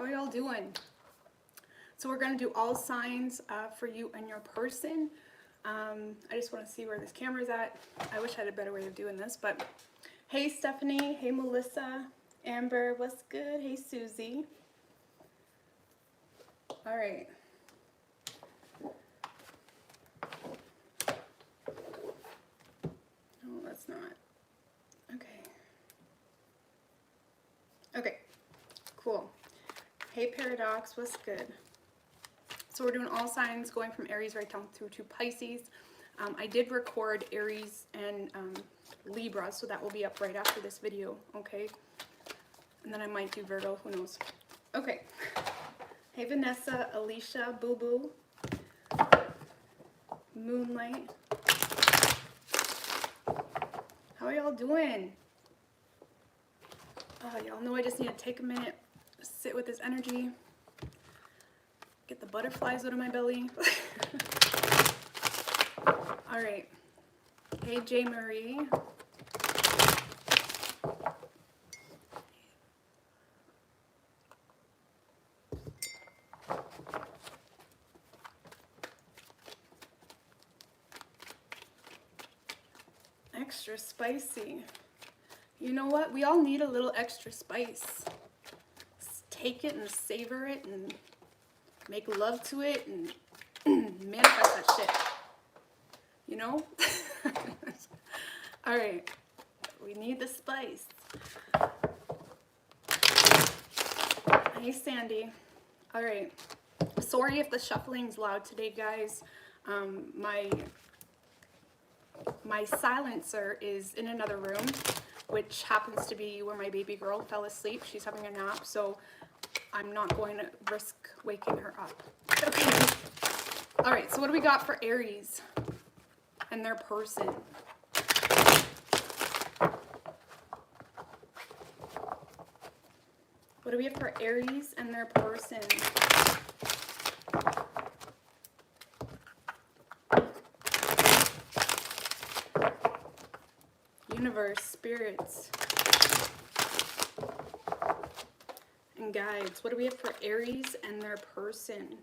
How are y'all doing? So we're going to do all signs for you and your person. I just want to see where this camera's at. I wish I had a better way of doing this, but hey Stephanie, hey Melissa, Amber, what's good? Hey Susie. All right. No, that's not. Okay. Okay, cool. Hey Paradox, what's good? So we're doing all signs going from Aries right down through to Pisces. I did record Aries and Libra, so that will be up right after this video, okay? And then I might do Virgo, who knows? Okay. Hey Vanessa, Alicia, Boo Boo, Moonlight. How are y'all doing? Y'all know I just need to take a minute, sit with this energy, get the butterflies out of my belly. All right. Hey, J. Marie. Extra spicy. You know what? We all need a little extra spice. Take it and savor it and make love to it and manifest that shit. You know? All right. We need the spice. Hey, Sandy. All right. Sorry if the shuffling's loud today, guys. My silencer is in another room, which happens to be where my baby girl fell asleep. She's having a nap, so I'm not going to risk waking her up. Okay. All right, so what do we got for Aries and their person? What do we have for Aries and their person? Universe, spirits, and guides. What do we have for Aries and their person?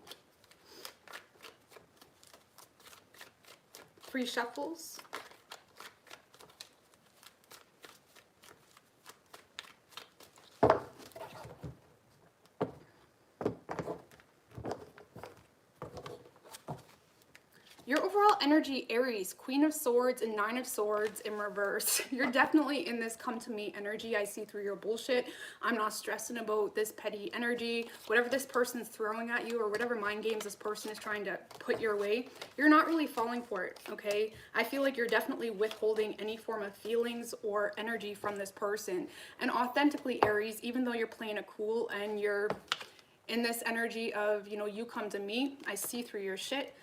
3 shuffles. Your overall energy, Aries, Queen of Swords and 9 of Swords in reverse. You're definitely in this come to me energy. I see through your bullshit. I'm not stressing about this petty energy. Whatever this person's throwing at you or whatever mind games this person is trying to put your way, you're not really falling for it, okay? I feel like you're definitely withholding any form of feelings or energy from this person. And authentically, Aries, even though you're playing it cool and you're in this energy of, you know, you come to me, I see through your shit.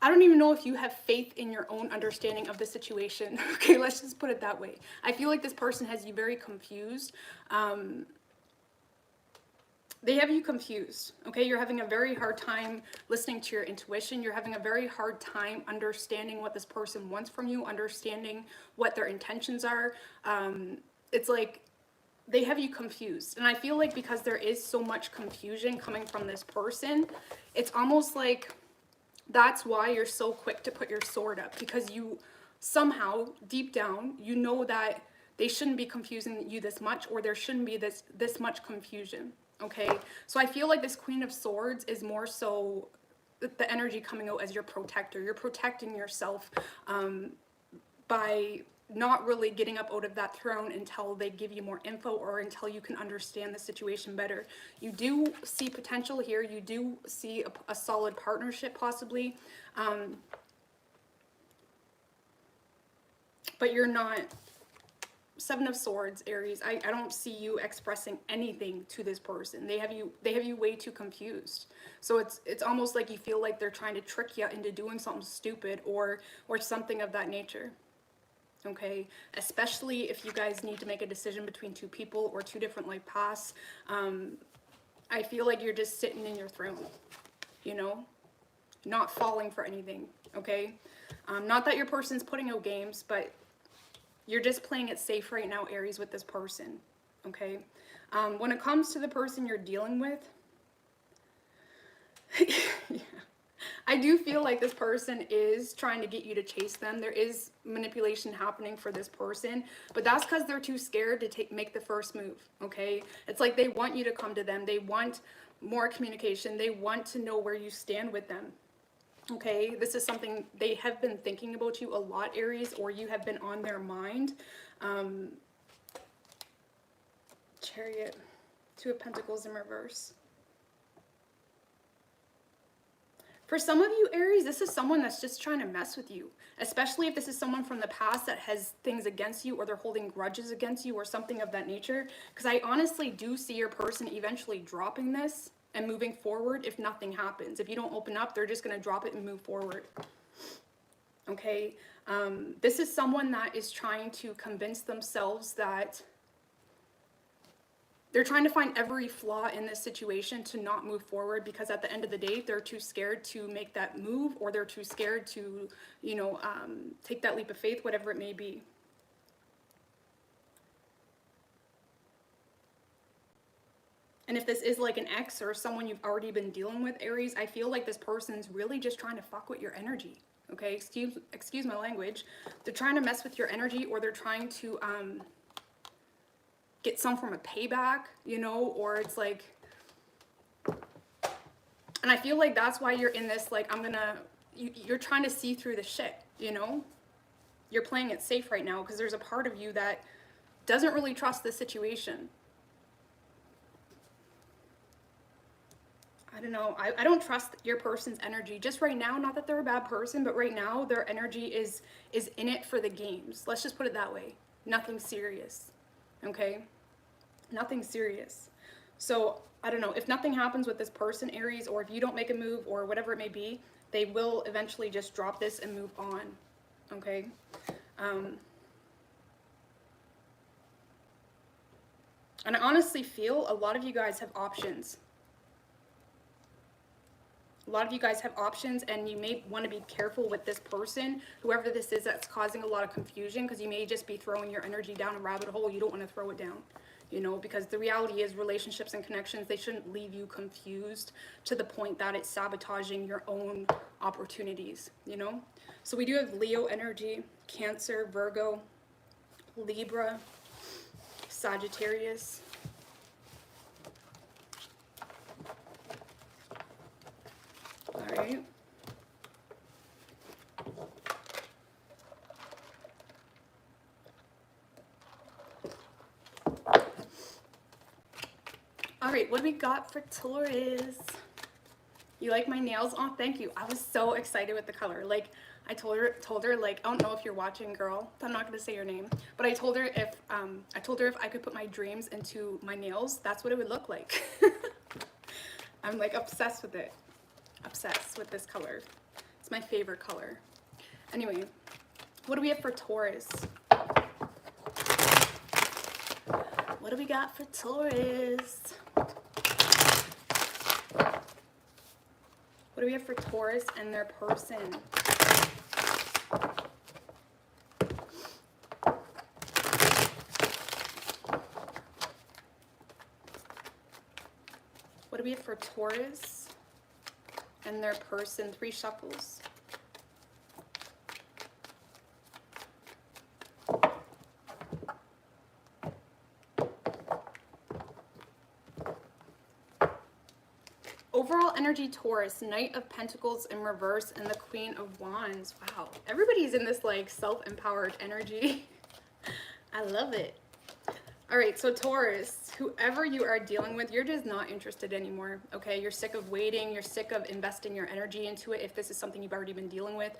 I don't even know if you have faith in your own understanding of the situation. Okay, let's just put it that way. I feel like this person has you very confused. They have you confused, okay? You're having a very hard time listening to your intuition. You're having a very hard time understanding what this person wants from you, understanding what their intentions are. It's like they have you confused. And I feel like because there is so much confusion coming from this person, it's almost like that's why you're so quick to put your sword up, because you somehow deep down you know that they shouldn't be confusing you this much, or there shouldn't be this much confusion, okay? So I feel like this Queen of Swords is more so the energy coming out as your protector. You're protecting yourself by not really getting up out of that throne until they give you more info or until you can understand the situation better. You do see potential here. You do see a solid partnership possibly. But you're not. 7 of Swords, Aries. I don't see you expressing anything to this person. They have you way too confused. So it's almost like you feel like they're trying to trick you into doing something stupid or something of that nature. Okay, especially if you guys need to make a decision between 2 people or 2 different life paths. I feel like you're just sitting in your throne, you know, not falling for anything, okay? Not that your person's putting out games, but you're just playing it safe right now, Aries, with this person, okay? When it comes to the person you're dealing with, yeah. I do feel like this person is trying to get you to chase them. There is manipulation happening for this person, but that's because they're too scared to make the first move, okay? It's like they want you to come to them. They want more communication. They want to know where you stand with them, okay? This is something they have been thinking about you a lot, Aries, or you have been on their mind. Chariot, Two of Pentacles in reverse. For some of you, Aries, this is someone that's just trying to mess with you, especially if this is someone from the past that has things against you or they're holding grudges against you or something of that nature. Because I honestly do see your person eventually dropping this and moving forward if nothing happens. If you don't open up, they're just going to drop it and move forward. Okay? This is someone that is trying to convince themselves that they're trying to find every flaw in this situation to not move forward, because at the end of the day, they're too scared to make that move, or they're too scared to, you know, take that leap of faith, whatever it may be. And if this is like an ex or someone you've already been dealing with, Aries, I feel like this person's really just trying to fuck with your energy. Okay, excuse my language. They're trying to mess with your energy, or they're trying to get some form of payback, you know, or it's like, and I feel like that's why you're in this, like, you're trying to see through the shit, you know? You're playing it safe right now because there's a part of you that doesn't really trust the situation. I don't know. I don't trust your person's energy just right now. Not that they're a bad person, but right now their energy is in it for the games. Let's just put it that way. Nothing serious. Okay? Nothing serious. So I don't know, if nothing happens with this person, Aries, or if you don't make a move or whatever it may be, they will eventually just drop this and move on. Okay? And I honestly feel a lot of you guys have options. A lot of you guys have options, and you may want to be careful with this person, whoever this is that's causing a lot of confusion, because you may just be throwing your energy down a rabbit hole. You don't want to throw it down, you know, because the reality is relationships and connections, they shouldn't leave you confused to the point that it's sabotaging your own opportunities, you know. So we do have Leo energy, Cancer, Virgo, Libra, Sagittarius. All right. All right, what do we got for Taurus? You like my nails? Oh, thank you. I was so excited with the color. Like, I told her, like, I don't know if you're watching, girl. I'm not gonna say your name, but I told her if I could put my dreams into my nails, that's what it would look like. I'm like obsessed with it. Obsessed with this color. It's my favorite color. Anyway, what do we have for Taurus? What do we got for Taurus? What do we have for Taurus and their person? What do we have for Taurus and their person? 3 shuffles. Overall energy, Taurus, Knight of Pentacles in reverse and the Queen of Wands. Wow, everybody's in this like self-empowered energy. I love it. All right, so Taurus, whoever you are dealing with, you're just not interested anymore, okay? You're sick of waiting. You're sick of investing your energy into it if this is something you've already been dealing with.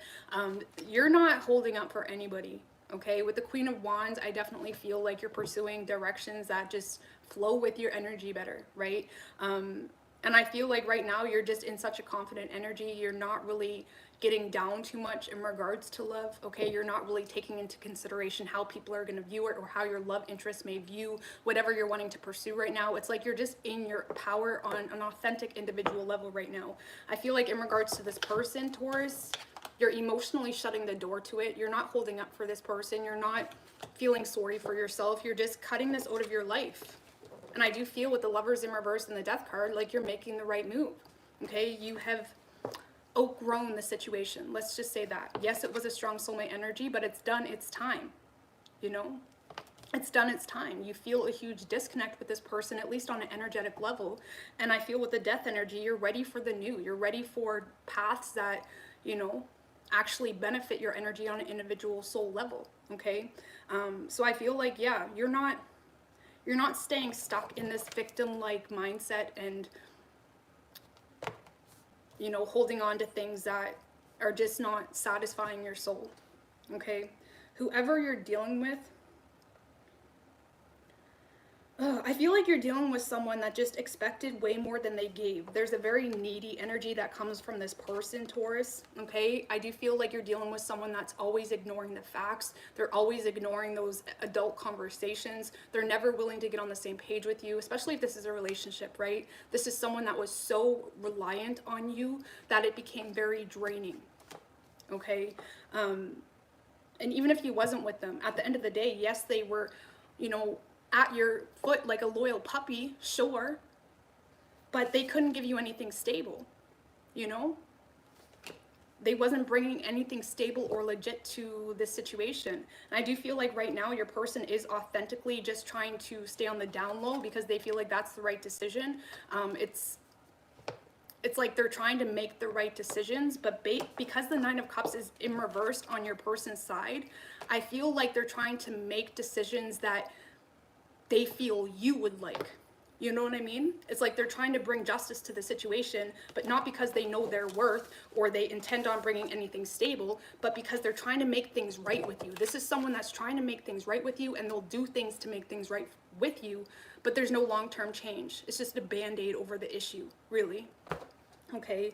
You're not holding up for anybody, okay? With the Queen of Wands, I definitely feel like you're pursuing directions that just flow with your energy better, right? And I feel like right now you're just in such a confident energy. You're not really getting down too much in regards to love, okay? You're not really taking into consideration how people are going to view it or how your love interest may view whatever you're wanting to pursue right now. It's like you're just in your power on an authentic individual level right now. I feel like in regards to this person, Taurus, you're emotionally shutting the door to it. You're not holding up for this person. You're not feeling sorry for yourself. You're just cutting this out of your life. And I do feel with the Lovers in reverse and the Death card, like you're making the right move. Okay, you have outgrown the situation. Let's just say that. Yes, it was a strong soulmate energy, but it's done its time. You know, it's done its time. You feel a huge disconnect with this person, at least on an energetic level. And I feel with the Death energy, you're ready for the new. You're ready for paths that, you know, actually benefit your energy on an individual soul level. Okay, so I feel like, yeah, you're not staying stuck in this victim-like mindset and, you know, holding on to things that are just not satisfying your soul. Okay, whoever you're dealing with, I feel like you're dealing with someone that just expected way more than they gave. There's a very needy energy that comes from this person, Taurus, okay? I do feel like you're dealing with someone that's always ignoring the facts. They're always ignoring those adult conversations. They're never willing to get on the same page with you, especially if this is a relationship, right? This is someone that was so reliant on you that it became very draining, okay? And even if you wasn't with them, at the end of the day, yes, they were, you know, at your foot like a loyal puppy, sure, but they couldn't give you anything stable, you know? They wasn't bringing anything stable or legit to this situation. And I do feel like right now your person is authentically just trying to stay on the down low because they feel like that's the right decision. It's like they're trying to make the right decisions, but because the Nine of Cups is in reverse on your person's side, I feel like they're trying to make decisions that they feel you would like. You know what I mean? It's like they're trying to bring justice to the situation, but not because they know their worth or they intend on bringing anything stable, but because they're trying to make things right with you. This is someone that's trying to make things right with you, and they'll do things to make things right with you, but there's no long-term change. It's just a band-aid over the issue, really. Okay.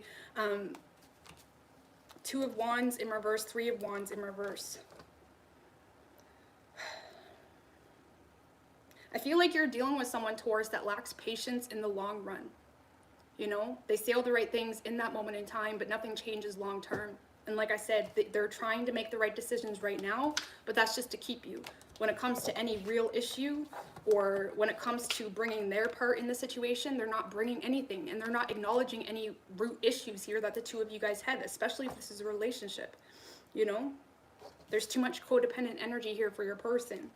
Two of Wands in reverse, Three of Wands in reverse. I feel like you're dealing with someone, Taurus, that lacks patience in the long run. You know, they say all the right things in that moment in time, but nothing changes long term. And like I said, they're trying to make the right decisions right now, but that's just to keep you. When it comes to any real issue, or when it comes to bringing their part in the situation, they're not bringing anything, and they're not acknowledging any root issues here that the two of you guys had, especially if this is a relationship. You know, there's too much codependent energy here for your person.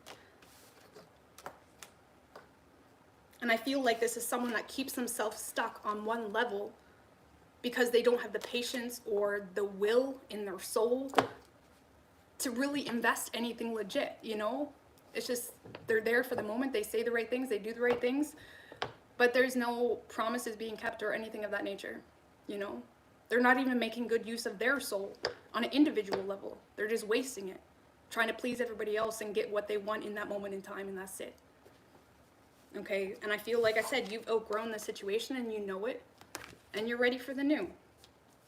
And I feel like this is someone that keeps themselves stuck on one level because they don't have the patience or the will in their soul to really invest anything legit, you know? It's just, they're there for the moment. They say the right things, they do the right things, but there's no promises being kept or anything of that nature, you know? They're not even making good use of their soul on an individual level. They're just wasting it, trying to please everybody else and get what they want in that moment in time, and that's it. Okay, and I feel like I said, you've outgrown the situation and you know it, and you're ready for the new.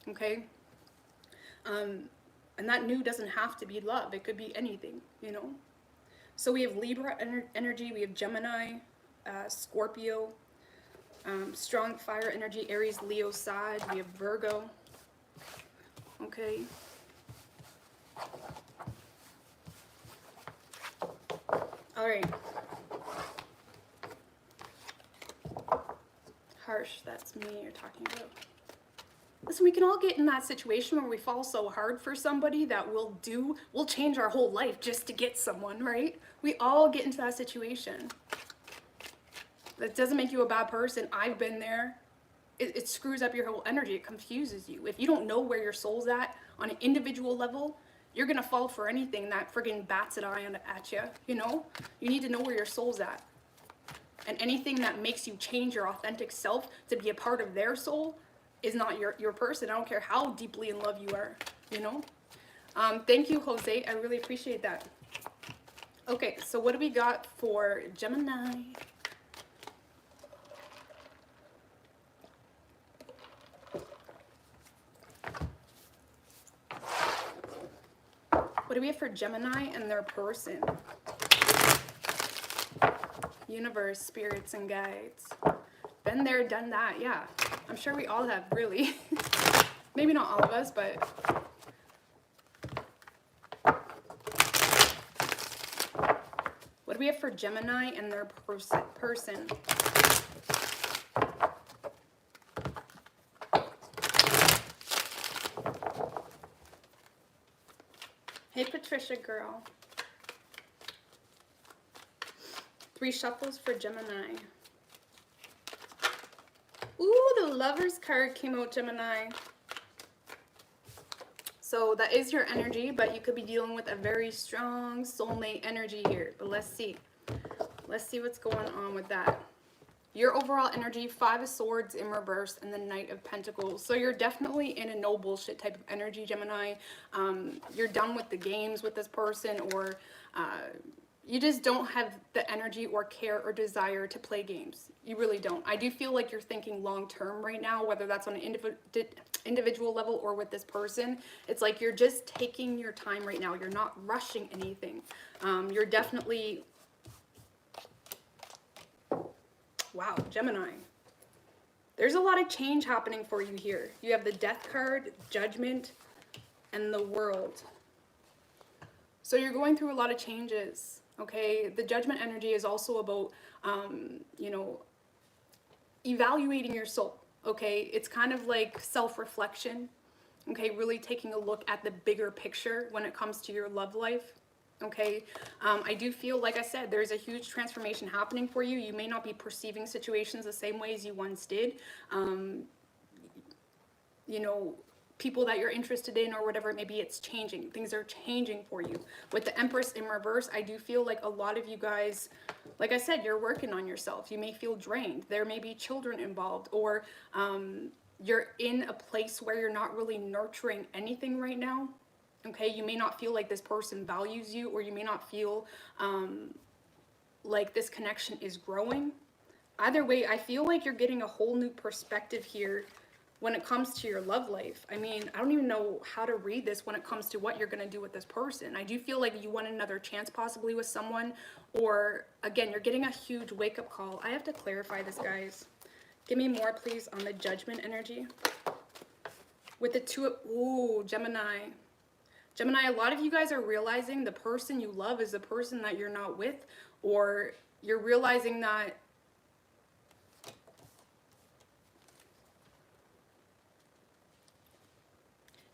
Okay, and that new doesn't have to be love. It could be anything, you know. So we have Libra energy, we have Gemini, Scorpio, strong fire energy, Aries, Leo, Sag. We have Virgo. Okay. All right. Harsh, that's me you're talking about. Listen, we can all get in that situation where we fall so hard for somebody that we'll change our whole life just to get someone, right? We all get into that situation. That doesn't make you a bad person. I've been there. It screws up your whole energy. It confuses you. If you don't know where your soul's at on an individual level, you're gonna fall for anything that friggin' bats an eye at you, you know? You need to know where your soul's at. And anything that makes you change your authentic self to be a part of their soul is not your person. I don't care how deeply in love you are, you know? Thank you, Jose. I really appreciate that. Okay, so what do we got for Gemini? What do we have for Gemini and their person? Universe, spirits, and guides. Been there, done that, yeah. I'm sure we all have, really. Maybe not all of us, but... What do we have for Gemini and their person? Trisha girl. 3 shuffles for Gemini. Ooh, the Lover's card came out, Gemini. So that is your energy, but you could be dealing with a very strong soulmate energy here. But let's see. Let's see what's going on with that. Your overall energy, 5 of Swords in reverse and the Knight of Pentacles. So you're definitely in a no bullshit type of energy, Gemini. You're done with the games with this person, or you just don't have the energy or care or desire to play games. You really don't. I do feel like you're thinking long term right now, whether that's on an individual level or with this person. It's like you're just taking your time right now. You're not rushing anything. You're definitely... Wow, Gemini. There's a lot of change happening for you here. You have the Death card, Judgment, and the World. So you're going through a lot of changes, okay? The Judgment energy is also about, you know, evaluating your soul, okay? It's kind of like self-reflection, okay? Really taking a look at the bigger picture when it comes to your love life. Okay, I do feel, like I said, there's a huge transformation happening for you. You may not be perceiving situations the same way as you once did. You know, people that you're interested in or whatever, maybe it's changing. Things are changing for you. With the Empress in reverse, I do feel like a lot of you guys, like I said, you're working on yourself. You may feel drained. There may be children involved, or you're in a place where you're not really nurturing anything right now. Okay, you may not feel like this person values you, or you may not feel like this connection is growing. Either way, I feel like you're getting a whole new perspective here when it comes to your love life. I mean, I don't even know how to read this when it comes to what you're going to do with this person. I do feel like you want another chance possibly with someone, or again, you're getting a huge wake-up call. I have to clarify this, guys. Give me more, please, on the Judgment energy. With the ooh, Gemini. Gemini, a lot of you guys are realizing the person you love is the person that you're not with, or you're realizing that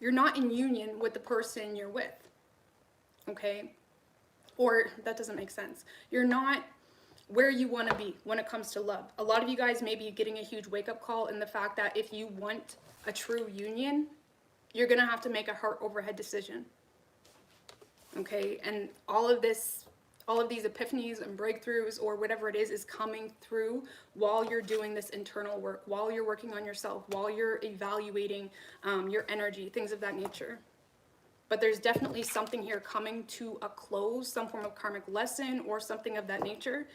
you're not in union with the person you're with, okay? Or that doesn't make sense. You're not where you want to be when it comes to love. A lot of you guys may be getting a huge wake-up call in the fact that if you want a true union, you're going to have to make a heart over head decision. Okay? And all of these epiphanies and breakthroughs or whatever it is coming through while you're doing this internal work, while you're working on yourself, while you're evaluating your energy, things of that nature. But there's definitely something here coming to a close, some form of karmic lesson or something of that nature.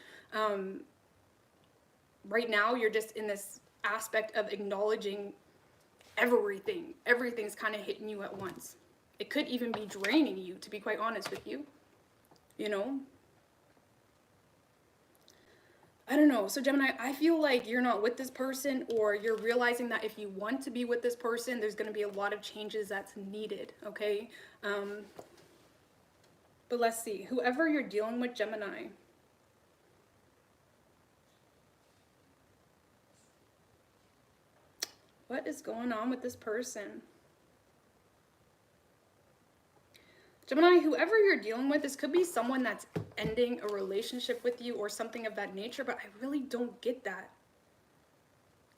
Right now, you're just in this aspect of acknowledging everything. Everything's kind of hitting you at once. It could even be draining you, to be quite honest with you. You know? I don't know. So Gemini, I feel like you're not with this person, or you're realizing that if you want to be with this person, there's going to be a lot of changes that's needed, okay? But let's see. Whoever you're dealing with, Gemini, what is going on with this person? Gemini, whoever you're dealing with, this could be someone that's ending a relationship with you or something of that nature, but I really don't get that.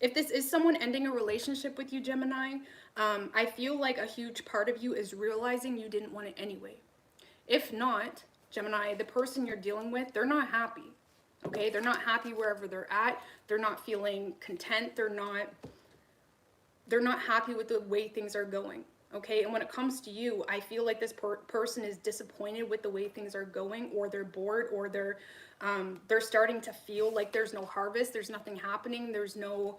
If this is someone ending a relationship with you, Gemini, I feel like a huge part of you is realizing you didn't want it anyway. If not, Gemini, the person you're dealing with, they're not happy, okay? They're not happy wherever they're at. They're not feeling content. They're not happy with the way things are going. Okay, and when it comes to you, I feel like this person is disappointed with the way things are going, or they're bored, or they're starting to feel like there's no harvest, there's nothing happening, there's no,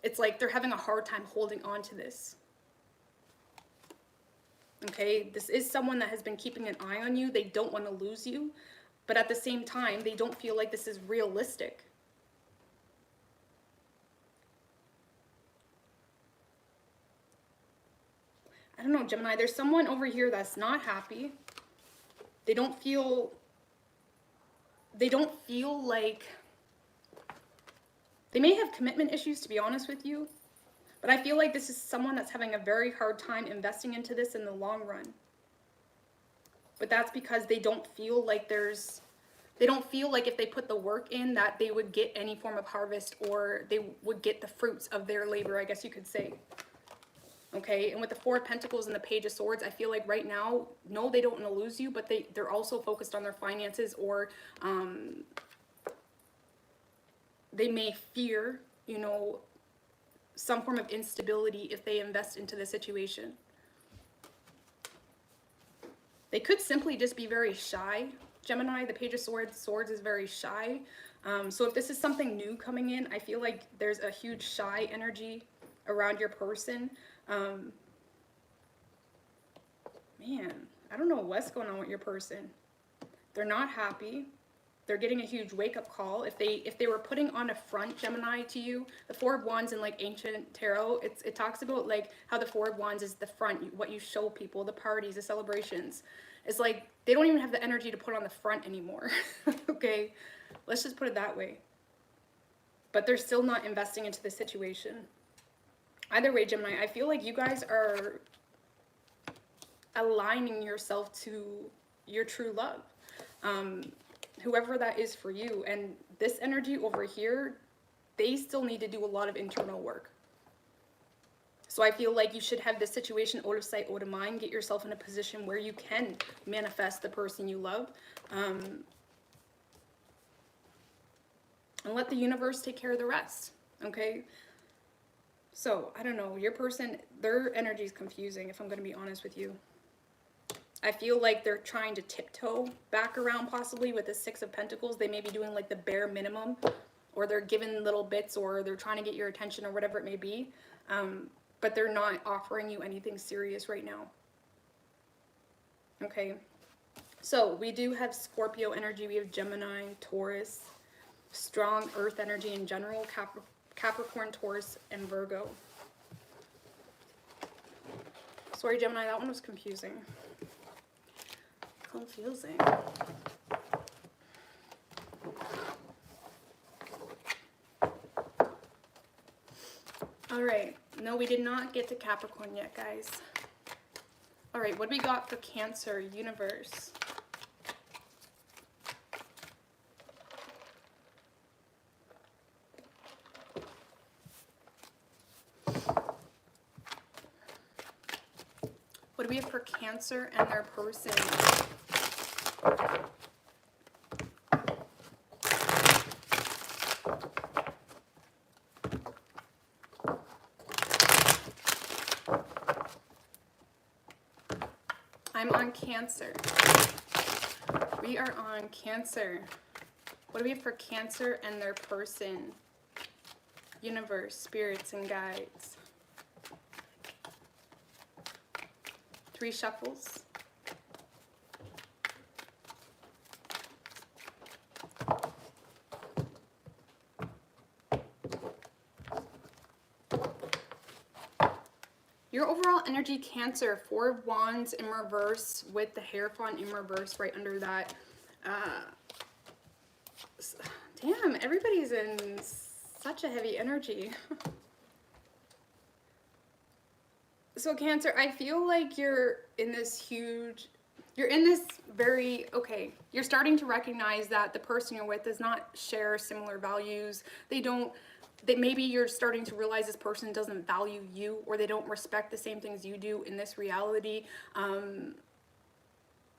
it's like they're having a hard time holding on to this. Okay, this is someone that has been keeping an eye on you. They don't want to lose you, but at the same time, they don't feel like this is realistic. I don't know, Gemini, there's someone over here that's not happy. They don't feel like, they may have commitment issues, to be honest with you, but I feel like this is someone that's having a very hard time investing into this in the long run. But that's because they don't feel like they don't feel like if they put the work in that they would get any form of harvest, or they would get the fruits of their labor, I guess you could say. Okay, and with the Four of Pentacles and the Page of Swords, I feel like right now, no, they don't want to lose you, but they're also focused on their finances, or they may fear, you know, some form of instability if they invest into the situation. They could simply just be very shy. Gemini, the Page of Swords is very shy. So if this is something new coming in, I feel like there's a huge shy energy around your person. Man, I don't know what's going on with your person. They're not happy. They're getting a huge wake-up call. If they were putting on a front, Gemini, to you, the Four of Wands in like ancient tarot, it talks about like how the Four of Wands is the front, what you show people, the parties, the celebrations. It's like they don't even have the energy to put on the front anymore. Okay, let's just put it that way. But they're still not investing into the situation. Either way, Gemini, I feel like you guys are aligning yourself to your true love. Whoever that is for you. And this energy over here, they still need to do a lot of internal work. So I feel like you should have this situation out of sight, out of mind. Get yourself in a position where you can manifest the person you love. And let the universe take care of the rest. Okay? So, I don't know. Your person, their energy is confusing, if I'm going to be honest with you. I feel like they're trying to tiptoe back around possibly with the Six of Pentacles. They may be doing like the bare minimum, or they're giving little bits, or they're trying to get your attention, or whatever it may be. But they're not offering you anything serious right now. Okay. So we do have Scorpio energy. We have Gemini, Taurus, strong earth energy in general, Capricorn, Taurus, and Virgo. Sorry, Gemini, that one was confusing. Confusing. All right. No, we did not get to Capricorn yet, guys. All right, what do we got for Cancer, universe? What do we have for Cancer and their person? I'm on Cancer. We are on Cancer. What do we have for Cancer and their person? Universe, spirits, and guides. 3 shuffles. Your overall energy, Cancer, 4 of Wands in reverse with the Hierophant in reverse right under that. Damn, everybody's in such a heavy energy. So Cancer, I feel like you're in this very, okay, you're starting to recognize that the person you're with does not share similar values. Maybe you're starting to realize this person doesn't value you, or they don't respect the same things you do in this reality.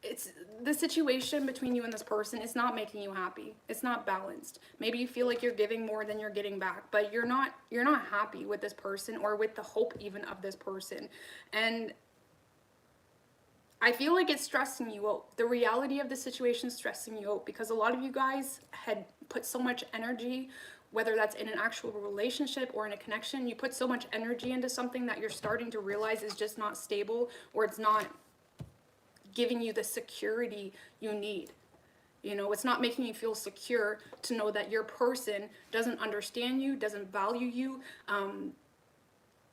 It's the situation between you and this person is not making you happy. It's not balanced. Maybe you feel like you're giving more than you're getting back, but you're not happy with this person, or with the hope even of this person. And I feel like it's stressing you out. The reality of the situation is stressing you out, because a lot of you guys had put so much energy, whether that's in an actual relationship or in a connection, you put so much energy into something that you're starting to realize is just not stable, or it's not giving you the security you need. You know, it's not making you feel secure to know that your person doesn't understand you, doesn't value you.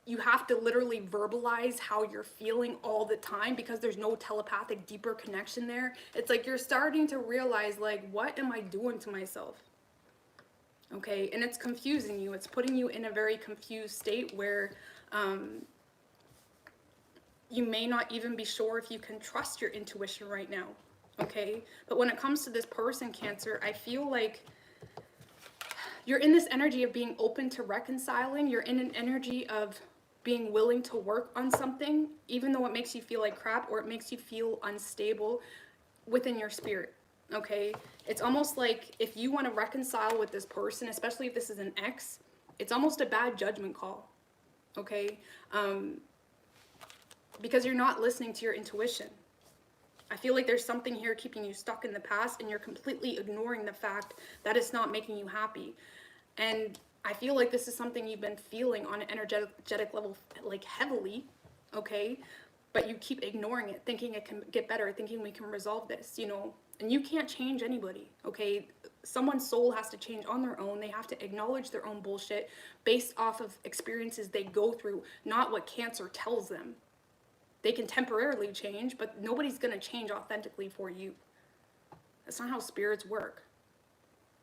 You have to literally verbalize how you're feeling all the time, because there's no telepathic, deeper connection there. It's like you're starting to realize, like, what am I doing to myself? Okay, and it's confusing you. It's putting you in a very confused state where you may not even be sure if you can trust your intuition right now, okay? But when it comes to this person, Cancer, I feel like you're in this energy of being open to reconciling. You're in an energy of being willing to work on something, even though it makes you feel like crap or it makes you feel unstable within your spirit, okay? It's almost like if you want to reconcile with this person, especially if this is an ex, it's almost a bad judgment call, okay? Because you're not listening to your intuition. I feel like there's something here keeping you stuck in the past and you're completely ignoring the fact that it's not making you happy. And I feel like this is something you've been feeling on an energetic level, like heavily, okay? But you keep ignoring it, thinking it can get better, thinking we can resolve this, you know? And you can't change anybody, okay? Someone's soul has to change on their own. They have to acknowledge their own bullshit based off of experiences they go through, not what Cancer tells them. They can temporarily change, but nobody's going to change authentically for you. That's not how spirits work.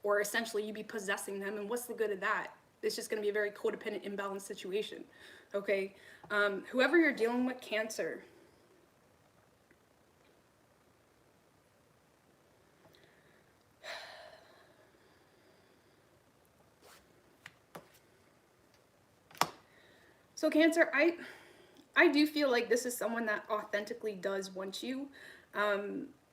Or essentially you be possessing them, and what's the good of that? It's just going to be a very codependent, imbalanced situation. Okay? Whoever you're dealing with, Cancer. So Cancer, I do feel like this is someone that authentically does want you,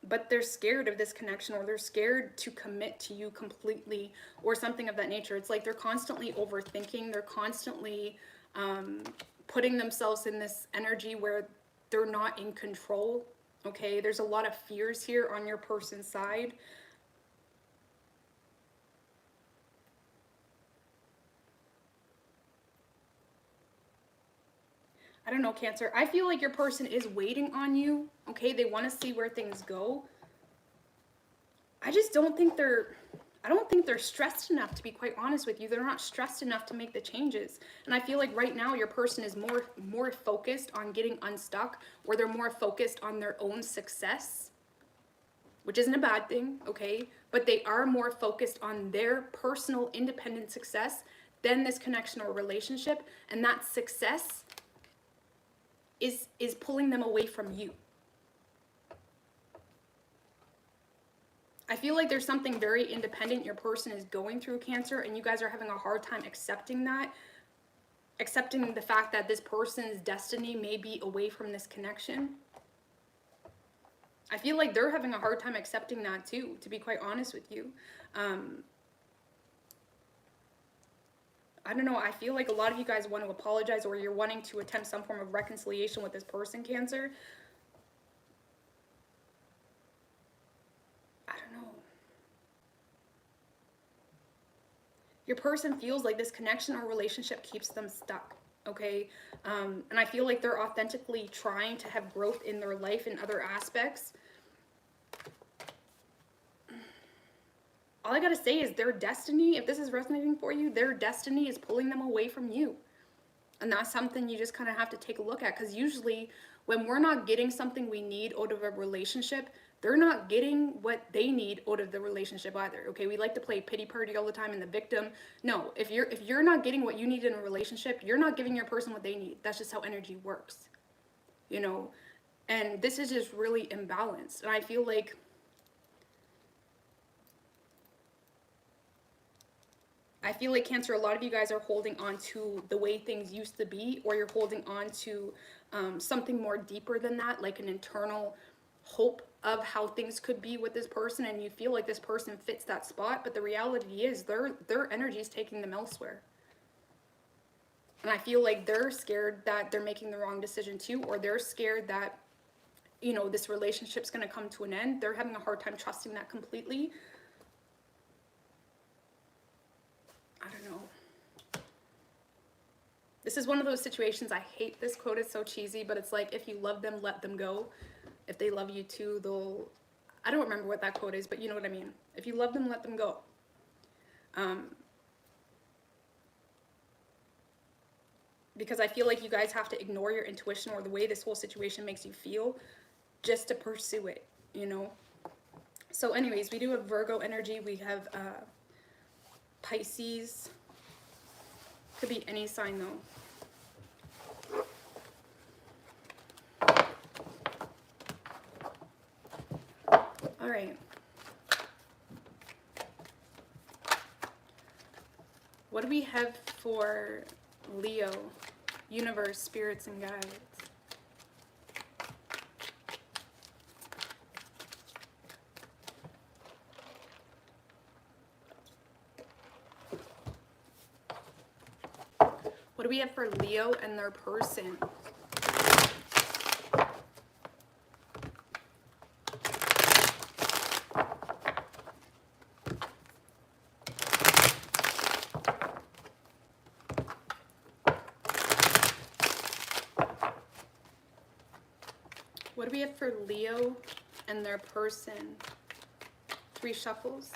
but they're scared of this connection, or they're scared to commit to you completely, or something of that nature. It's like they're constantly overthinking. They're constantly putting themselves in this energy where they're not in control, okay? There's a lot of fears here on your person's side. I don't know, Cancer. I feel like your person is waiting on you, okay? They want to see where things go. I just don't think I don't think they're stressed enough, to be quite honest with you. They're not stressed enough to make the changes. And I feel like right now your person is more focused on getting unstuck, or they're more focused on their own success, which isn't a bad thing, okay? But they are more focused on their personal independent success than this connection or relationship. And that success is pulling them away from you. I feel like there's something very independent your person is going through, Cancer, and you guys are having a hard time accepting that. Accepting the fact that this person's destiny may be away from this connection. I feel like they're having a hard time accepting that too, to be quite honest with you. I don't know, I feel like a lot of you guys want to apologize, or you're wanting to attempt some form of reconciliation with this person, Cancer. I don't know. Your person feels like this connection or relationship keeps them stuck, okay? And I feel like they're authentically trying to have growth in their life in other aspects. All I gotta say is their destiny, if this is resonating for you, their destiny is pulling them away from you. And that's something you just kind of have to take a look at, because usually when we're not getting something we need out of a relationship, they're not getting what they need out of the relationship either, okay? We like to play pity party all the time and the victim. No, if you're not getting what you need in a relationship, you're not giving your person what they need. That's just how energy works, you know? And this is just really imbalanced. And I feel like Cancer, a lot of you guys are holding on to the way things used to be, or you're holding on to something more deeper than that, like an internal hope of how things could be with this person, and you feel like this person fits that spot, but the reality is their energy is taking them elsewhere. And I feel like they're scared that they're making the wrong decision too, or they're scared that, you know, this relationship's going to come to an end. They're having a hard time trusting that completely. I don't know. This is one of those situations, I hate this quote, it's so cheesy, but it's like, if you love them, let them go. If they love you too, they'll... I don't remember what that quote is, but you know what I mean. If you love them, let them go. Because I feel like you guys have to ignore your intuition or the way this whole situation makes you feel just to pursue it, you know? So anyways, we do have Virgo energy. We have Pisces. Could be any sign though. right. What do we have for Leo? Universe, spirits, and guides. What do we have for Leo and their person? What do we have for Leo and their person? 3 shuffles.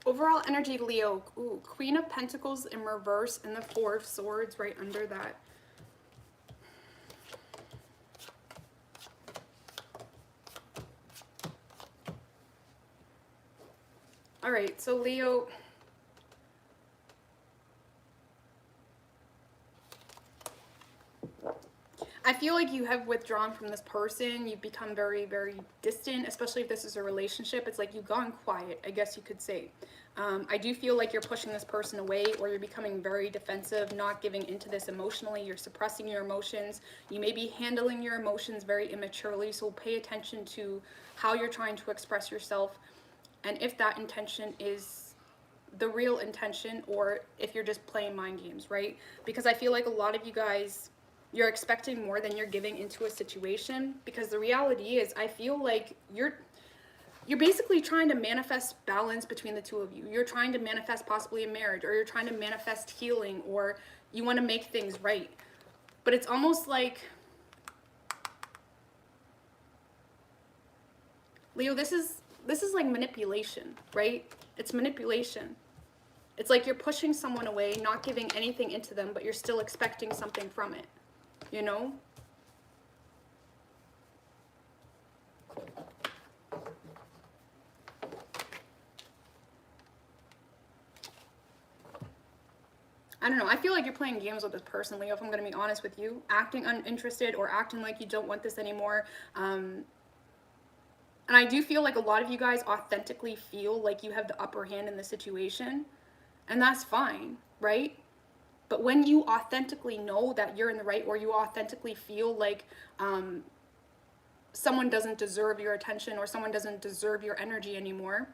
Overall energy, Leo. Ooh, Queen of Pentacles in reverse and the 4 of Swords right under that. All right, so Leo, I feel like you have withdrawn from this person. You've become very, very distant, especially if this is a relationship. It's like you've gone quiet, I guess you could say. I do feel like you're pushing this person away, or you're becoming very defensive, not giving into this emotionally. You're suppressing your emotions. You may be handling your emotions very immaturely, so pay attention to how you're trying to express yourself, and if that intention is the real intention, or if you're just playing mind games, right? Because I feel like a lot of you guys, you're expecting more than you're giving into a situation, because the reality is, I feel like you're basically trying to manifest balance between the two of you. You're trying to manifest possibly a marriage, or you're trying to manifest healing, or you want to make things right. But it's almost like, Leo, this is like manipulation, right? It's manipulation. It's like you're pushing someone away, not giving anything into them, but you're still expecting something from it, you know? I don't know. I feel like you're playing games with this person, Leo, if I'm going to be honest with you. Acting uninterested, or acting like you don't want this anymore. And I do feel like a lot of you guys authentically feel like you have the upper hand in the situation. And that's fine, right? But when you authentically know that you're in the right, or you authentically feel like someone doesn't deserve your attention, or someone doesn't deserve your energy anymore,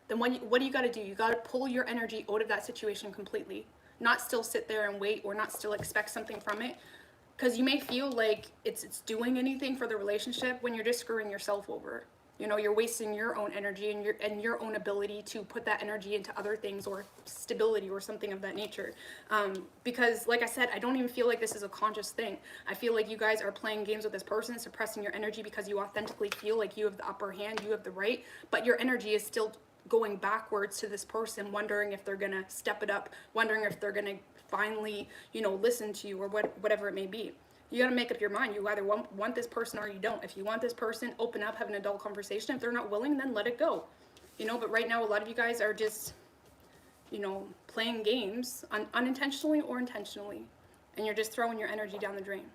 then what do you got to do? You got to pull your energy out of that situation completely. Not still sit there and wait, or not still expect something from it. Because you may feel like it's doing anything for the relationship, when you're just screwing yourself over. You know, you're wasting your own energy and your own ability to put that energy into other things, or stability, or something of that nature. Because like I said, I don't even feel like this is a conscious thing. I feel like you guys are playing games with this person, suppressing your energy because you authentically feel like you have the upper hand, you have the right, but your energy is still going backwards to this person, wondering if they're gonna step it up, wondering if they're gonna finally, you know, listen to you, or whatever it may be. You got to make up your mind. You either want this person, or you don't. If you want this person, open up, have an adult conversation. If they're not willing, then let it go. You know, but right now, a lot of you guys are just, you know, playing games unintentionally or intentionally. And you're just throwing your energy down the drain.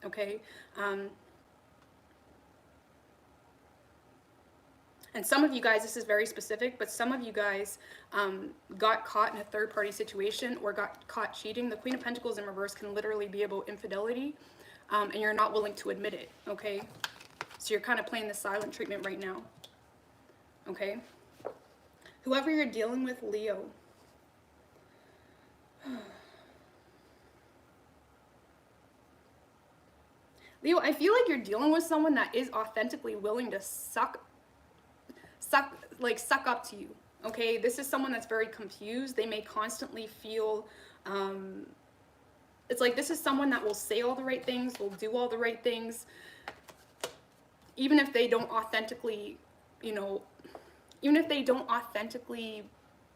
Okay? And some of you guys, this is very specific, but some of you guys got caught in a third-party situation, or got caught cheating. The Queen of Pentacles in reverse can literally be about infidelity. And you're not willing to admit it, okay? So you're kind of playing the silent treatment right now, okay? Whoever you're dealing with, Leo. Leo, I feel like you're dealing with someone that is authentically willing to suck up to you, okay? This is someone that's very confused. They may constantly feel... it's like this is someone that will say all the right things, will do all the right things, even if they don't authentically, you know, even if they don't authentically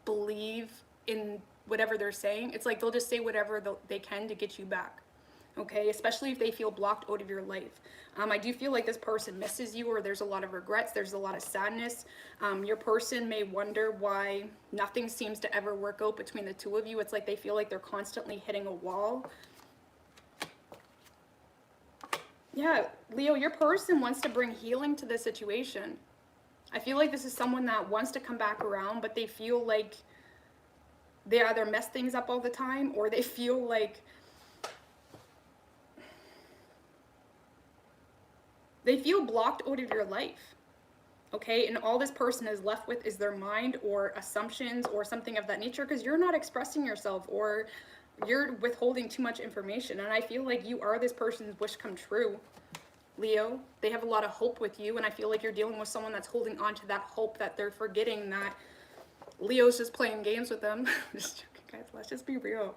believe in whatever they're saying. It's like they'll just say whatever they can to get you back. okay? Especially if they feel blocked out of your life. I do feel like this person misses you, or there's a lot of regrets, there's a lot of sadness. Your person may wonder why nothing seems to ever work out between the two of you. It's like they feel like they're constantly hitting a wall. Yeah, Leo, your person wants to bring healing to this situation. I feel like this is someone that wants to come back around, but they feel like they either mess things up all the time, or they feel like they feel blocked out of your life, okay? And all this person is left with is their mind or assumptions or something of that nature, because you're not expressing yourself, or you're withholding too much information. And I feel like you are this person's wish come true, Leo. They have a lot of hope with you, and I feel like you're dealing with someone that's holding on to that hope, that they're forgetting that Leo's just playing games with them. Just joking, guys. Let's just be real.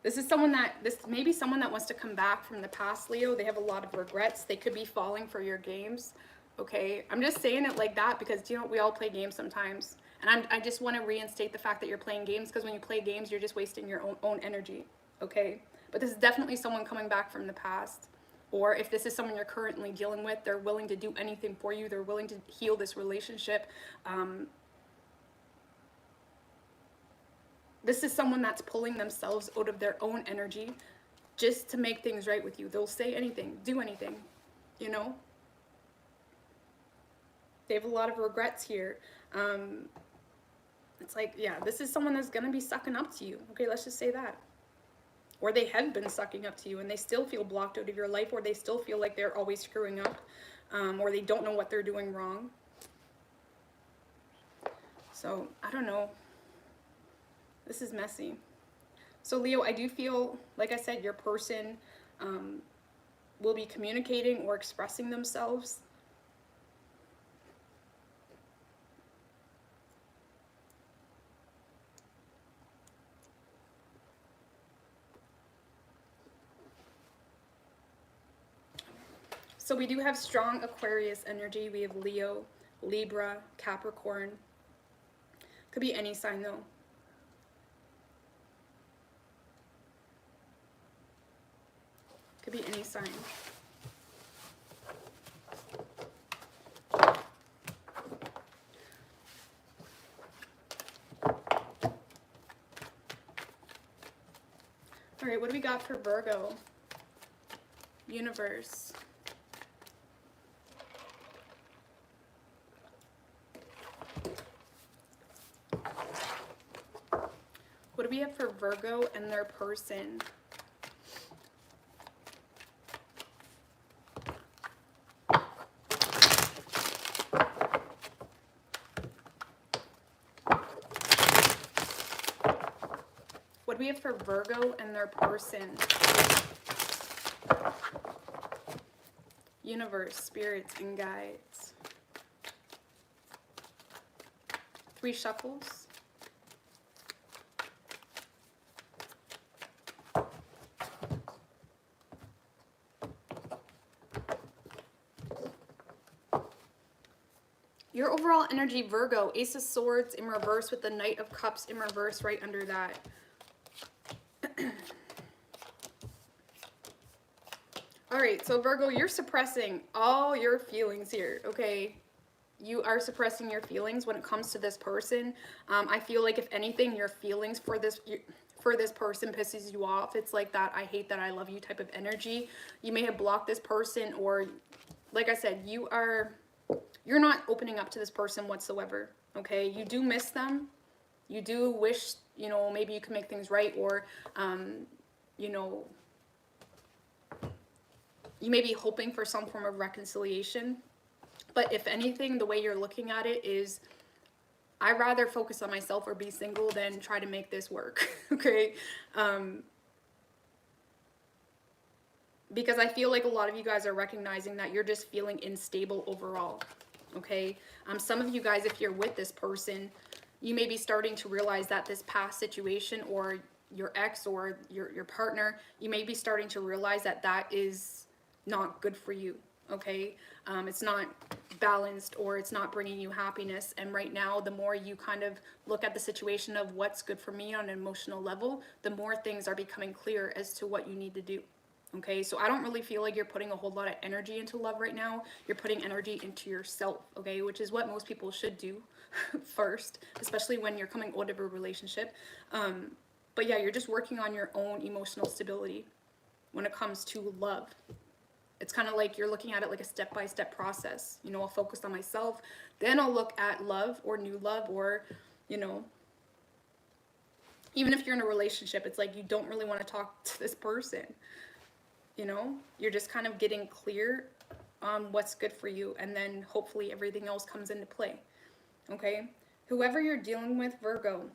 This is someone that, this may be someone that wants to come back from the past, Leo. They have a lot of regrets. They could be falling for your games, okay? I'm just saying it like that because, you know, we all play games sometimes. And I just want to reinstate the fact that you're playing games, because when you play games, you're just wasting your own energy, okay? But this is definitely someone coming back from the past. Or if this is someone you're currently dealing with, they're willing to do anything for you. They're willing to heal this relationship. This is someone that's pulling themselves out of their own energy just to make things right with you. They'll say anything, do anything, you know? They have a lot of regrets here. It's like, yeah, this is someone that's going to be sucking up to you. Okay, let's just say that. Or they have been sucking up to you and they still feel blocked out of your life, or they still feel like they're always screwing up, or they don't know what they're doing wrong. So, I don't know. This is messy. So, Leo, I do feel, like I said, your person will be communicating or expressing themselves. So we do have strong Aquarius energy. We have Leo, Libra, Capricorn. Could be any sign though. Could be any sign. All right, what do we got for Virgo? Universe. What do we have for Virgo and their person? What do we have for Virgo and their person? Universe, spirits, and guides. 3 shuffles. Your overall energy, Virgo, Ace of Swords in reverse with the Knight of Cups in reverse right under that. All right, so Virgo, you're suppressing all your feelings here, okay? You are suppressing your feelings when it comes to this person. I feel like if anything, your feelings for this person pisses you off. It's like that I hate that I love you type of energy. You may have blocked this person, or like I said, you're not opening up to this person whatsoever, okay? You do miss them. You do wish, you know, maybe you can make things right, or, you know, you may be hoping for some form of reconciliation. But if anything, the way you're looking at it is, I'd rather focus on myself or be single than try to make this work, okay? Because I feel like a lot of you guys are recognizing that you're just feeling unstable overall, okay? Some of you guys, if you're with this person, you may be starting to realize that this past situation, or your ex or your partner, you may be starting to realize that that is not good for you, okay? It's not balanced, or it's not bringing you happiness. And right now, the more you kind of look at the situation of what's good for me on an emotional level, the more things are becoming clear as to what you need to do. Okay, so I don't really feel like you're putting a whole lot of energy into love right now. You're putting energy into yourself, okay, which is what most people should do first, especially when you're coming out of a relationship. But yeah, you're just working on your own emotional stability when it comes to love. It's kind of like you're looking at it like a step-by-step process. You know, I'll focus on myself, then I'll look at love or new love, or, you know, even if you're in a relationship, it's like you don't really want to talk to this person. You know, you're just kind of getting clear on what's good for you, and then hopefully everything else comes into play. Okay? Whoever you're dealing with, Virgo,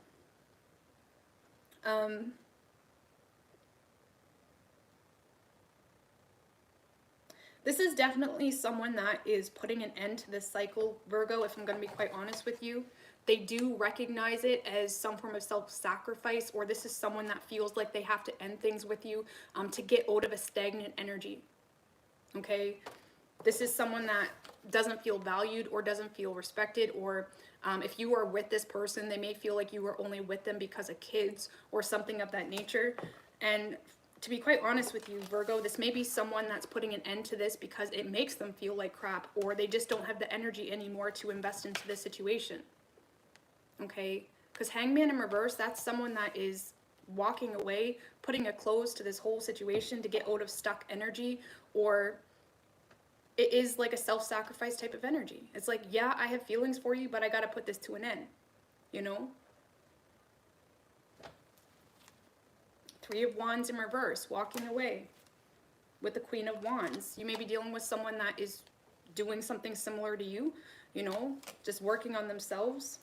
this is definitely someone that is putting an end to this cycle, Virgo, if I'm going to be quite honest with you. They do recognize it as some form of self-sacrifice, or this is someone that feels like they have to end things with you to get out of a stagnant energy. Okay? This is someone that doesn't feel valued or doesn't feel respected, or if you are with this person, they may feel like you were only with them because of kids or something of that nature. And to be quite honest with you, Virgo, this may be someone that's putting an end to this because it makes them feel like crap, or they just don't have the energy anymore to invest into this situation. Okay? Because Hangman in reverse, that's someone that is walking away, putting a close to this whole situation to get out of stuck energy, or it is like a self-sacrifice type of energy. It's like, yeah, I have feelings for you, but I got to put this to an end, you know? Three of Wands in reverse, walking away with the Queen of Wands. You may be dealing with someone that is doing something similar to you, you know, just working on themselves.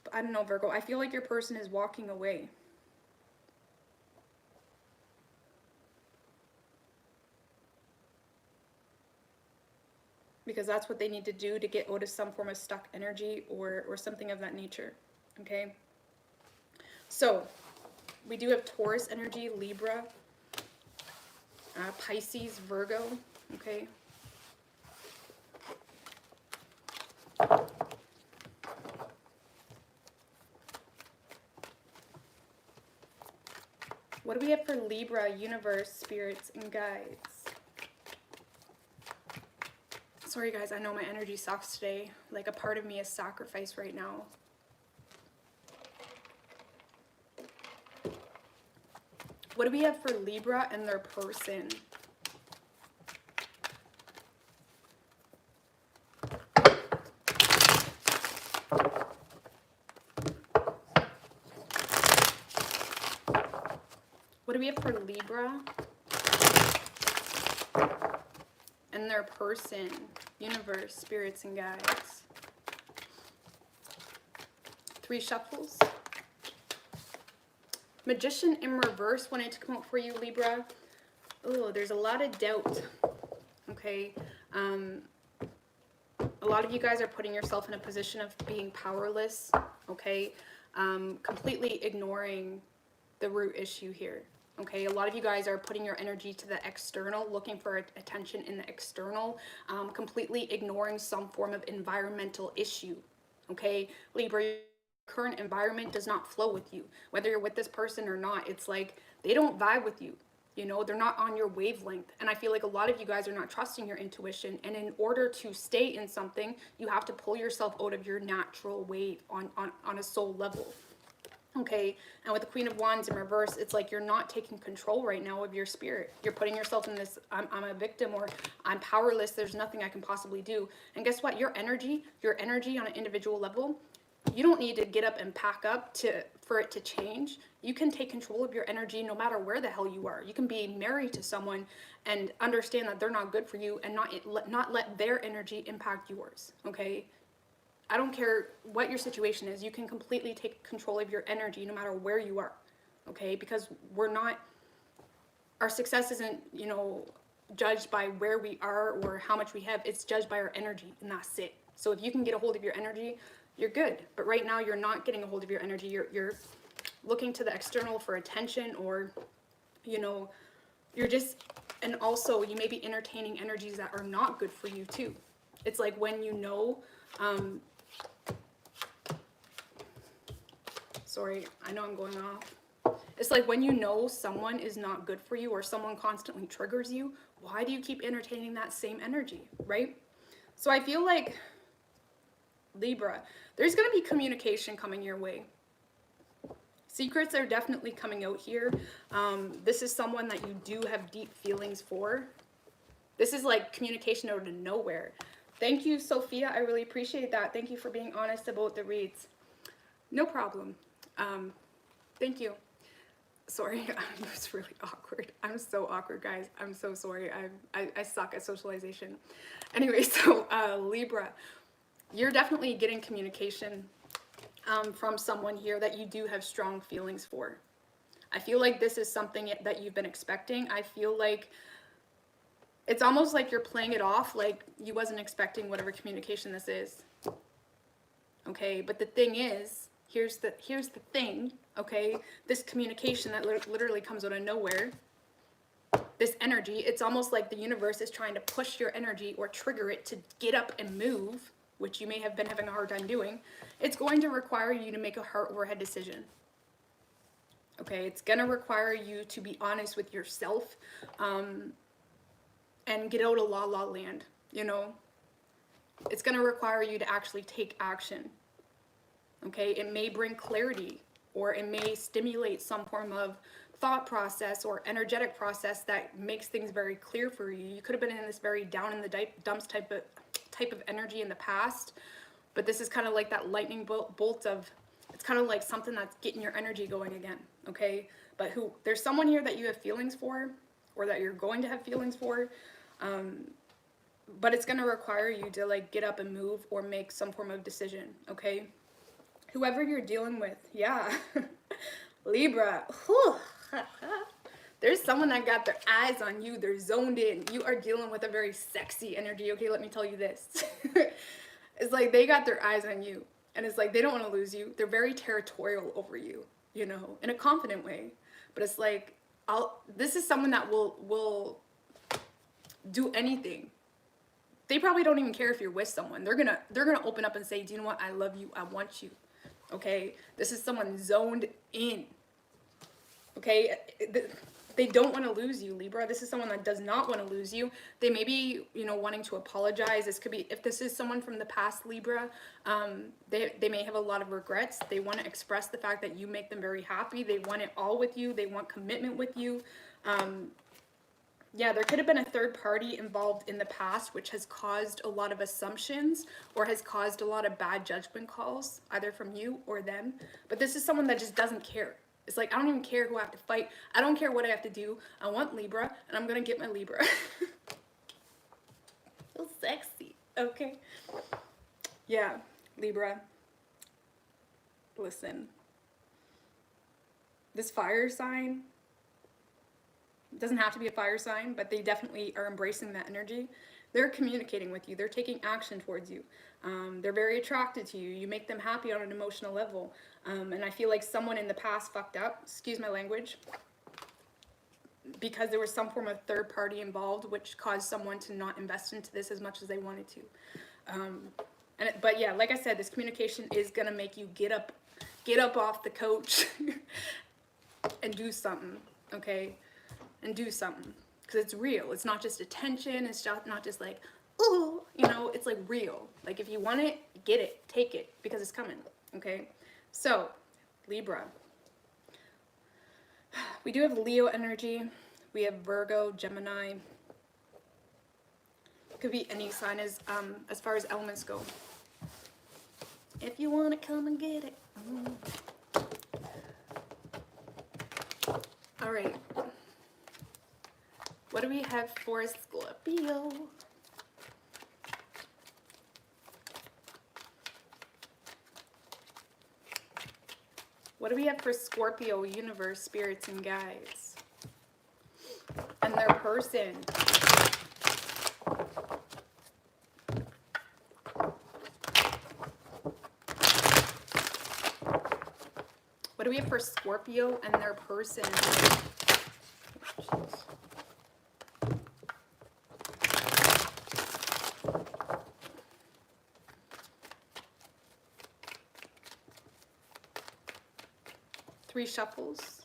But I don't know, Virgo, I feel like your person is walking away. Because that's what they need to do to get out of some form of stuck energy or something of that nature, okay? So, we do have Taurus energy, Libra, Pisces, Virgo, okay? What do we have for Libra, universe, spirits, and guides? Sorry guys, I know my energy sucks today. Like, a part of me is sacrificed right now. What do we have for Libra and their person? What do we have for Libra and their person, universe, spirits, and guides? 3 shuffles. Magician in reverse wanted to come out for you, Libra. Oh, there's a lot of doubt. Okay. A lot of you guys are putting yourself in a position of being powerless. Okay. Completely ignoring the root issue here. Okay, a lot of you guys are putting your energy to the external, looking for attention in the external, completely ignoring some form of environmental issue. Okay, Libra, your current environment does not flow with you. Whether you're with this person or not, it's like they don't vibe with you. You know, they're not on your wavelength. And I feel like a lot of you guys are not trusting your intuition. And in order to stay in something, you have to pull yourself out of your natural wave on a soul level. Okay, and with the Queen of Wands in reverse, it's like you're not taking control right now of your spirit. You're putting yourself in this, I'm a victim, or I'm powerless, there's nothing I can possibly do. And guess what? Your energy on an individual level, you don't need to get up and pack up for it to change. You can take control of your energy no matter where the hell you are. You can be married to someone and understand that they're not good for you, and not let their energy impact yours, okay? I don't care what your situation is. You can completely take control of your energy no matter where you are, okay? Because our success isn't, you know, judged by where we are or how much we have. It's judged by our energy, and that's it. So if you can get a hold of your energy, you're good. But right now, you're not getting a hold of your energy. You're looking to the external for attention, or, you know, you're just, and also you may be entertaining energies that are not good for you too. It's like when you know, sorry, I know I'm going off. It's like when you know someone is not good for you or someone constantly triggers you, why do you keep entertaining that same energy, right? So I feel like, Libra, there's going to be communication coming your way. Secrets are definitely coming out here. This is someone that you do have deep feelings for. This is like communication out of nowhere. Thank you, Sophia. I really appreciate that. Thank you for being honest about the reads. No problem. Thank you. Sorry, I'm just really awkward. I'm so awkward, guys. I'm so sorry. I suck at socialization. Anyway, so Libra, you're definitely getting communication from someone here that you do have strong feelings for. I feel like this is something that you've been expecting. I feel like it's almost like you're playing it off like you wasn't expecting whatever communication this is. Okay, but the thing is, here's the thing, okay? This communication that literally comes out of nowhere, this energy, it's almost like the universe is trying to push your energy or trigger it to get up and move, which you may have been having a hard time doing. It's going to require you to make a heart over head decision. Okay, it's going to require you to be honest with yourself, and get out of la la land, you know? It's going to require you to actually take action. Okay, it may bring clarity, or it may stimulate some form of thought process or energetic process that makes things very clear for you. You could have been in this very down in the dumps type of energy in the past, but this is kind of like that lightning bolt of, it's kind of like something that's getting your energy going again. Okay, but there's someone here that you have feelings for, or that you're going to have feelings for, but it's going to require you to like get up and move or make some form of decision. Okay, whoever you're dealing with, yeah. Libra, whew. There's someone that got their eyes on you. They're zoned in. You are dealing with a very sexy energy. Okay, let me tell you this. It's like they got their eyes on you, and it's like they don't want to lose you. They're very territorial over you, you know, in a confident way. But it's like, this is someone that will do anything. They probably don't even care if you're with someone. They're gonna open up and say, do you know what? I love you. I want you. Okay, this is someone zoned in. Okay, they don't want to lose you, Libra. This is someone that does not want to lose you. They may be, you know, wanting to apologize. This could be, if this is someone from the past, Libra, they may have a lot of regrets. They want to express the fact that you make them very happy. They want it all with you. They want commitment with you. Yeah, there could have been a third party involved in the past, which has caused a lot of assumptions or has caused a lot of bad judgment calls, either from you or them. But this is someone that just doesn't care. It's like, I don't even care who I have to fight. I don't care what I have to do. I want Libra, and I'm going to get my Libra. So sexy. Okay. Yeah, Libra. Listen. This fire sign, it doesn't have to be a fire sign, but they definitely are embracing that energy. They're communicating with you. They're taking action towards you. They're very attracted to you. You make them happy on an emotional level. And I feel like someone in the past fucked up, excuse my language, because there was some form of third party involved, which caused someone to not invest into this as much as they wanted to. But yeah, like I said, this communication is going to make you get up off the couch and do something, okay? And do something, because it's real. It's not just attention. It's not just like, ooh, you know, it's like real. Like if you want it, get it, take it, because it's coming, okay? So, Libra. We do have Leo energy. We have Virgo, Gemini. Could be any sign as far as elements go. If you want it, come and get it. All right. What do we have for Scorpio? What do we have for Scorpio, universe, spirits, and guides? And their person. What do we have for Scorpio and their person? 3 shuffles.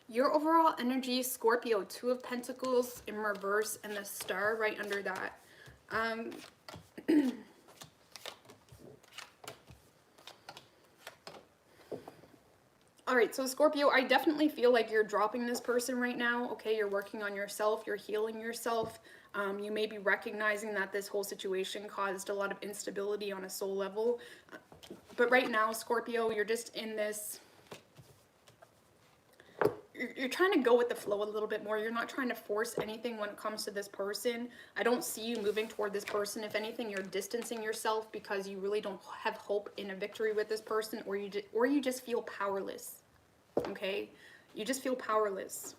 Your overall energy, Scorpio, 2 of Pentacles in reverse and the star right under that. All right, so Scorpio, I definitely feel like you're dropping this person right now, okay? You're working on yourself, you're healing yourself. You may be recognizing that this whole situation caused a lot of instability on a soul level. But right now, Scorpio, you're just in this... You're trying to go with the flow a little bit more. You're not trying to force anything when it comes to this person. I don't see you moving toward this person. If anything, you're distancing yourself because you really don't have hope in a victory with this person, or you just feel powerless. Okay? You just feel powerless.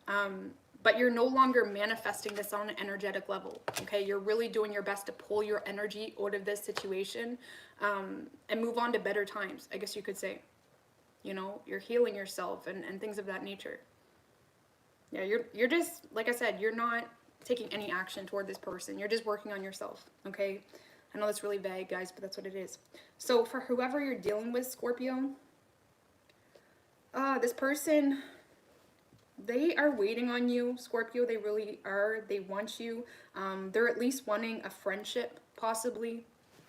But you're no longer manifesting this on an energetic level. Okay? You're really doing your best to pull your energy out of this situation and move on to better times, I guess you could say. You know, you're healing yourself and things of that nature. Yeah, you're just, like I said, you're not taking any action toward this person. You're just working on yourself, okay? I know that's really vague, guys, but that's what it is. So for whoever you're dealing with, Scorpio, this person, they are waiting on you, Scorpio. They really are. They want you. They're at least wanting a friendship, possibly.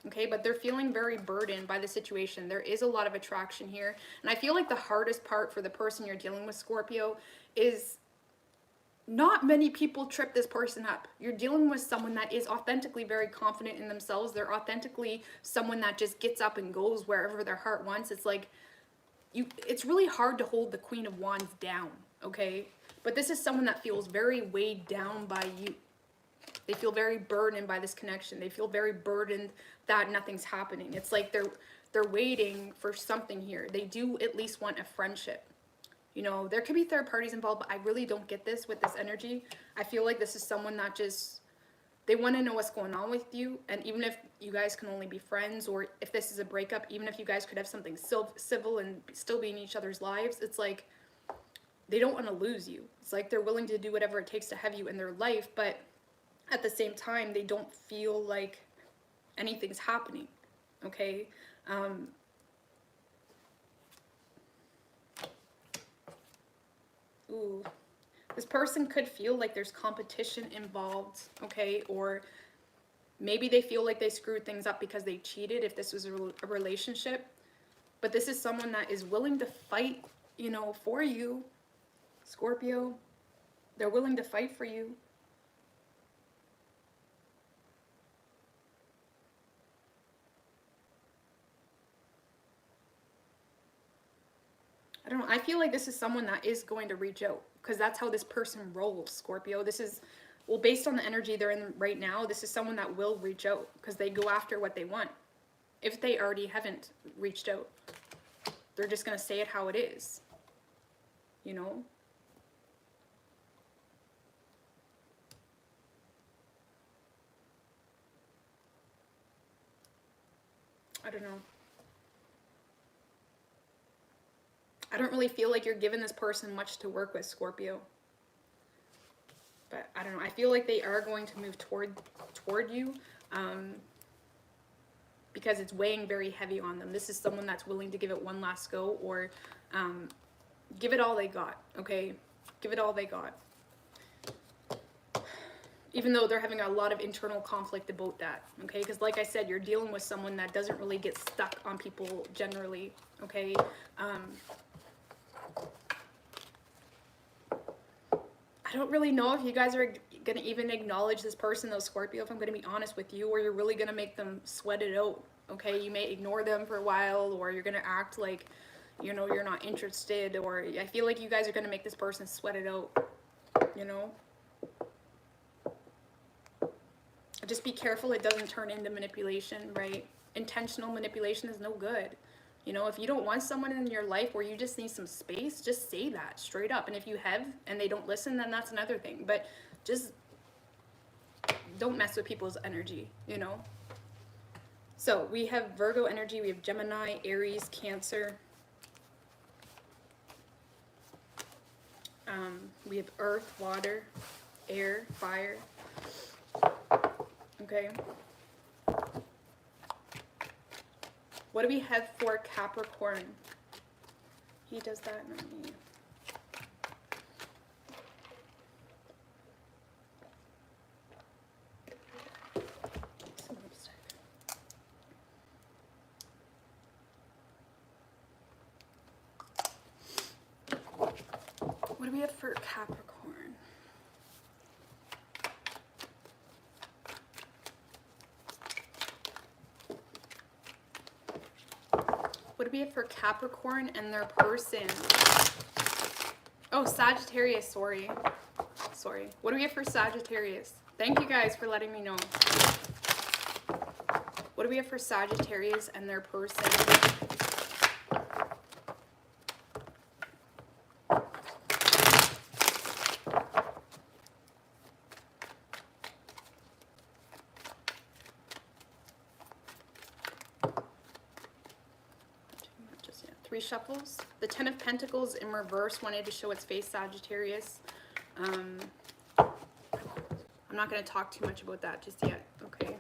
Okay, but they're feeling very burdened by the situation. There is a lot of attraction here. And I feel like the hardest part for the person you're dealing with, Scorpio, is not many people trip this person up. You're dealing with someone that is authentically very confident in themselves. They're authentically someone that just gets up and goes wherever their heart wants. It's like, it's really hard to hold the Queen of Wands down, okay? But this is someone that feels very weighed down by you. They feel very burdened by this connection. They feel very burdened that nothing's happening. It's like they're waiting for something here. They do at least want a friendship. You know, there could be third parties involved, but I really don't get this with this energy. I feel like this is someone that just, they want to know what's going on with you. And even if you guys can only be friends, or if this is a breakup, even if you guys could have something civil and still be in each other's lives, it's like they don't want to lose you. It's like they're willing to do whatever it takes to have you in their life, but at the same time, they don't feel like anything's happening, okay? Ooh, this person could feel like there's competition involved, okay? Or maybe they feel like they screwed things up because they cheated, if this was a relationship. But this is someone that is willing to fight, you know, for you, Scorpio. They're willing to fight for you. I don't know. I feel like this is someone that is going to reach out, because that's how this person rolls, Scorpio. This is, well, based on the energy they're in right now, this is someone that will reach out because they go after what they want. If they already haven't reached out, they're just going to say it how it is, you know? I don't know. I don't really feel like you're giving this person much to work with, Scorpio. But I don't know. I feel like they are going to move toward you because it's weighing very heavy on them. This is someone that's willing to give it one last go, or give it all they got, okay? Give it all they got. Even though they're having a lot of internal conflict about that, okay? Because like I said, you're dealing with someone that doesn't really get stuck on people generally, okay? I don't really know if you guys are going to even acknowledge this person, though, Scorpio, if I'm going to be honest with you, or you're really going to make them sweat it out, okay? You may ignore them for a while, or you're going to act like, you know, you're not interested, or I feel like you guys are going to make this person sweat it out, you know? Just be careful it doesn't turn into manipulation, right? Intentional manipulation is no good. You know, if you don't want someone in your life where you just need some space, just say that straight up. And if you have and they don't listen, then that's another thing. But just don't mess with people's energy, you know? So we have Virgo energy, we have Gemini, Aries, Cancer. We have earth, water, air, fire. Okay. What do we have for Capricorn? He does that, not me. Some lipstick. What do we have for Capricorn? What do we have for Capricorn and their person? Oh, Sagittarius, sorry. What do we have for Sagittarius? Thank you guys for letting me know. What do we have for Sagittarius and their person? Three shuffles. The Ten of Pentacles in reverse wanted to show its face, Sagittarius. I'm not going to talk too much about that just yet. Okay.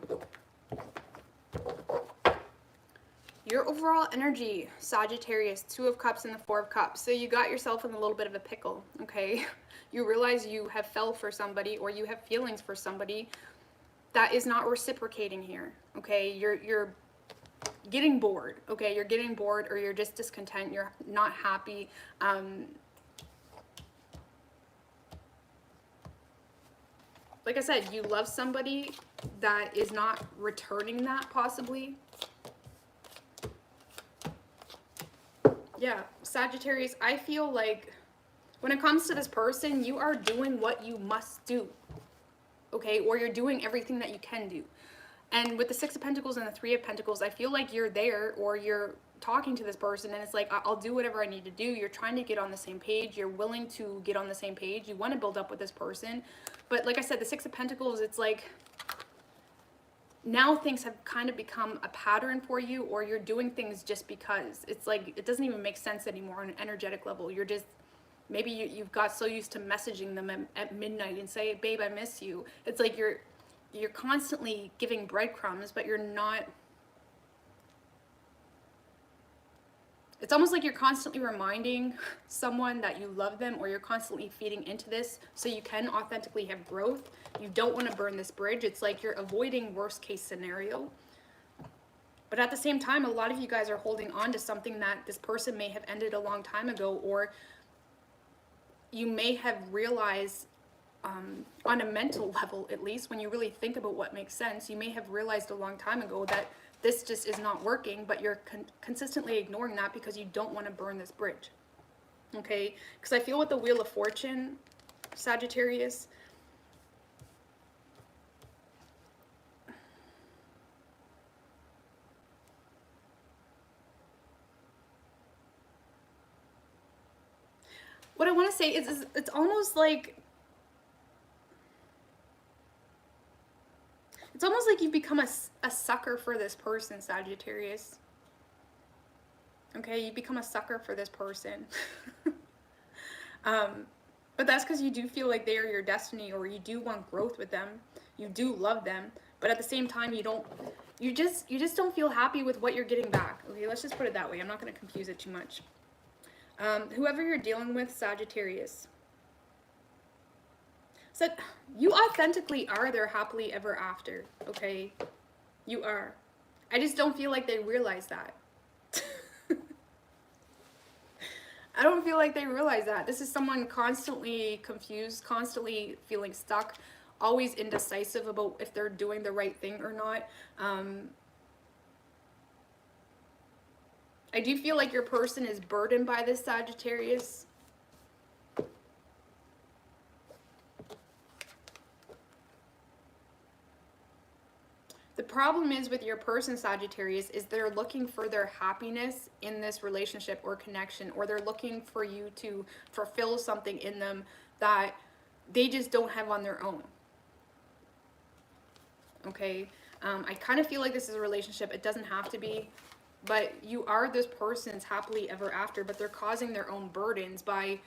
Your overall energy, Sagittarius, Two of Cups and the Four of Cups. So you got yourself in a little bit of a pickle, okay? You realize you have fell for somebody, or you have feelings for somebody that is not reciprocating here, okay? You're getting bored, okay? You're getting bored, or you're just discontent, you're not happy. Like I said, you love somebody that is not returning that, possibly. Yeah, Sagittarius, I feel like when it comes to this person, you are doing what you must do, okay? Or you're doing everything that you can do. And with the Six of Pentacles and the Three of Pentacles, I feel like you're there, or you're talking to this person and it's like, I'll do whatever I need to do. You're trying to get on the same page. You're willing to get on the same page. You want to build up with this person. But like I said, the Six of Pentacles, it's like now things have kind of become a pattern for you, or you're doing things just because. It's like it doesn't even make sense anymore on an energetic level. You're just, maybe you've got so used to messaging them at midnight and say, babe, I miss you. It's like you're constantly giving breadcrumbs, but you're not. It's almost like you're constantly reminding someone that you love them, or you're constantly feeding into this so you can authentically have growth. You don't want to burn this bridge. It's like you're avoiding worst case scenario. But at the same time, a lot of you guys are holding on to something that this person may have ended a long time ago, or you may have realized on a mental level, at least, when you really think about what makes sense, you may have realized a long time ago that this just is not working, but you're consistently ignoring that because you don't want to burn this bridge, okay? Because I feel with the Wheel of Fortune, Sagittarius, what I want to say is it's almost like you've become a sucker for this person, Sagittarius. Okay, you become a sucker for this person. But that's because you do feel like they are your destiny, or you do want growth with them. You do love them, but at the same time, you just don't feel happy with what you're getting back. Okay, let's just put it that way. I'm not going to confuse it too much. Whoever you're dealing with, Sagittarius, so you authentically are their happily ever after, okay? You are. I just don't feel like they realize that. I don't feel like they realize that. This is someone constantly confused, constantly feeling stuck, always indecisive about if they're doing the right thing or not. I do feel like your person is burdened by this, Sagittarius. The problem is with your person, Sagittarius, is they're looking for their happiness in this relationship or connection, or they're looking for you to fulfill something in them that they just don't have on their own. Okay? I kind of feel like this is a relationship. It doesn't have to be, but you are this person's happily ever after, but they're causing their own burdens by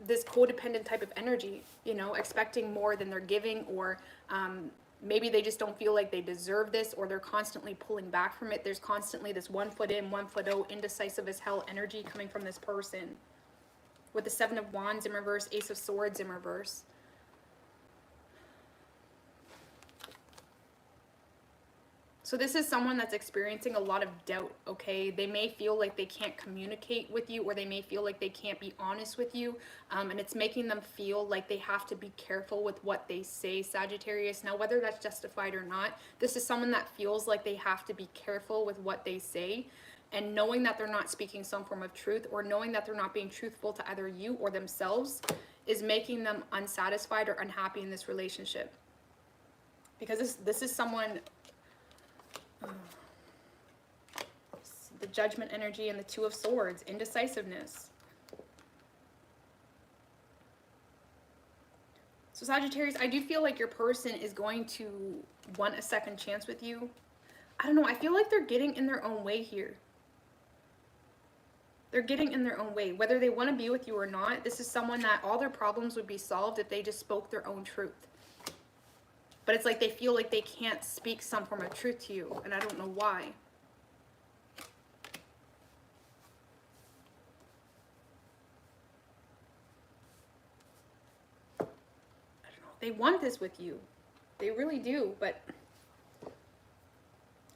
this codependent type of energy, you know, expecting more than they're giving, or maybe they just don't feel like they deserve this, or they're constantly pulling back from it. There's constantly this 1 foot in, 1 foot out, indecisive as hell energy coming from this person. With the 7 of Wands in reverse, Ace of Swords in reverse. So this is someone that's experiencing a lot of doubt, okay? They may feel like they can't communicate with you, or they may feel like they can't be honest with you, and it's making them feel like they have to be careful with what they say, Sagittarius. Now, whether that's justified or not, this is someone that feels like they have to be careful with what they say, and knowing that they're not speaking some form of truth, or knowing that they're not being truthful to either you or themselves, is making them unsatisfied or unhappy in this relationship. Because this is someone... the Judgment energy and the 2 of Swords, indecisiveness. So Sagittarius, I do feel like your person is going to want a second chance with you. I don't know, I feel like they're getting in their own way here. They're getting in their own way. Whether they want to be with you or not, this is someone that all their problems would be solved if they just spoke their own truth. But it's like they feel like they can't speak some form of truth to you, and I don't know why. I don't know. They want this with you. They really do, but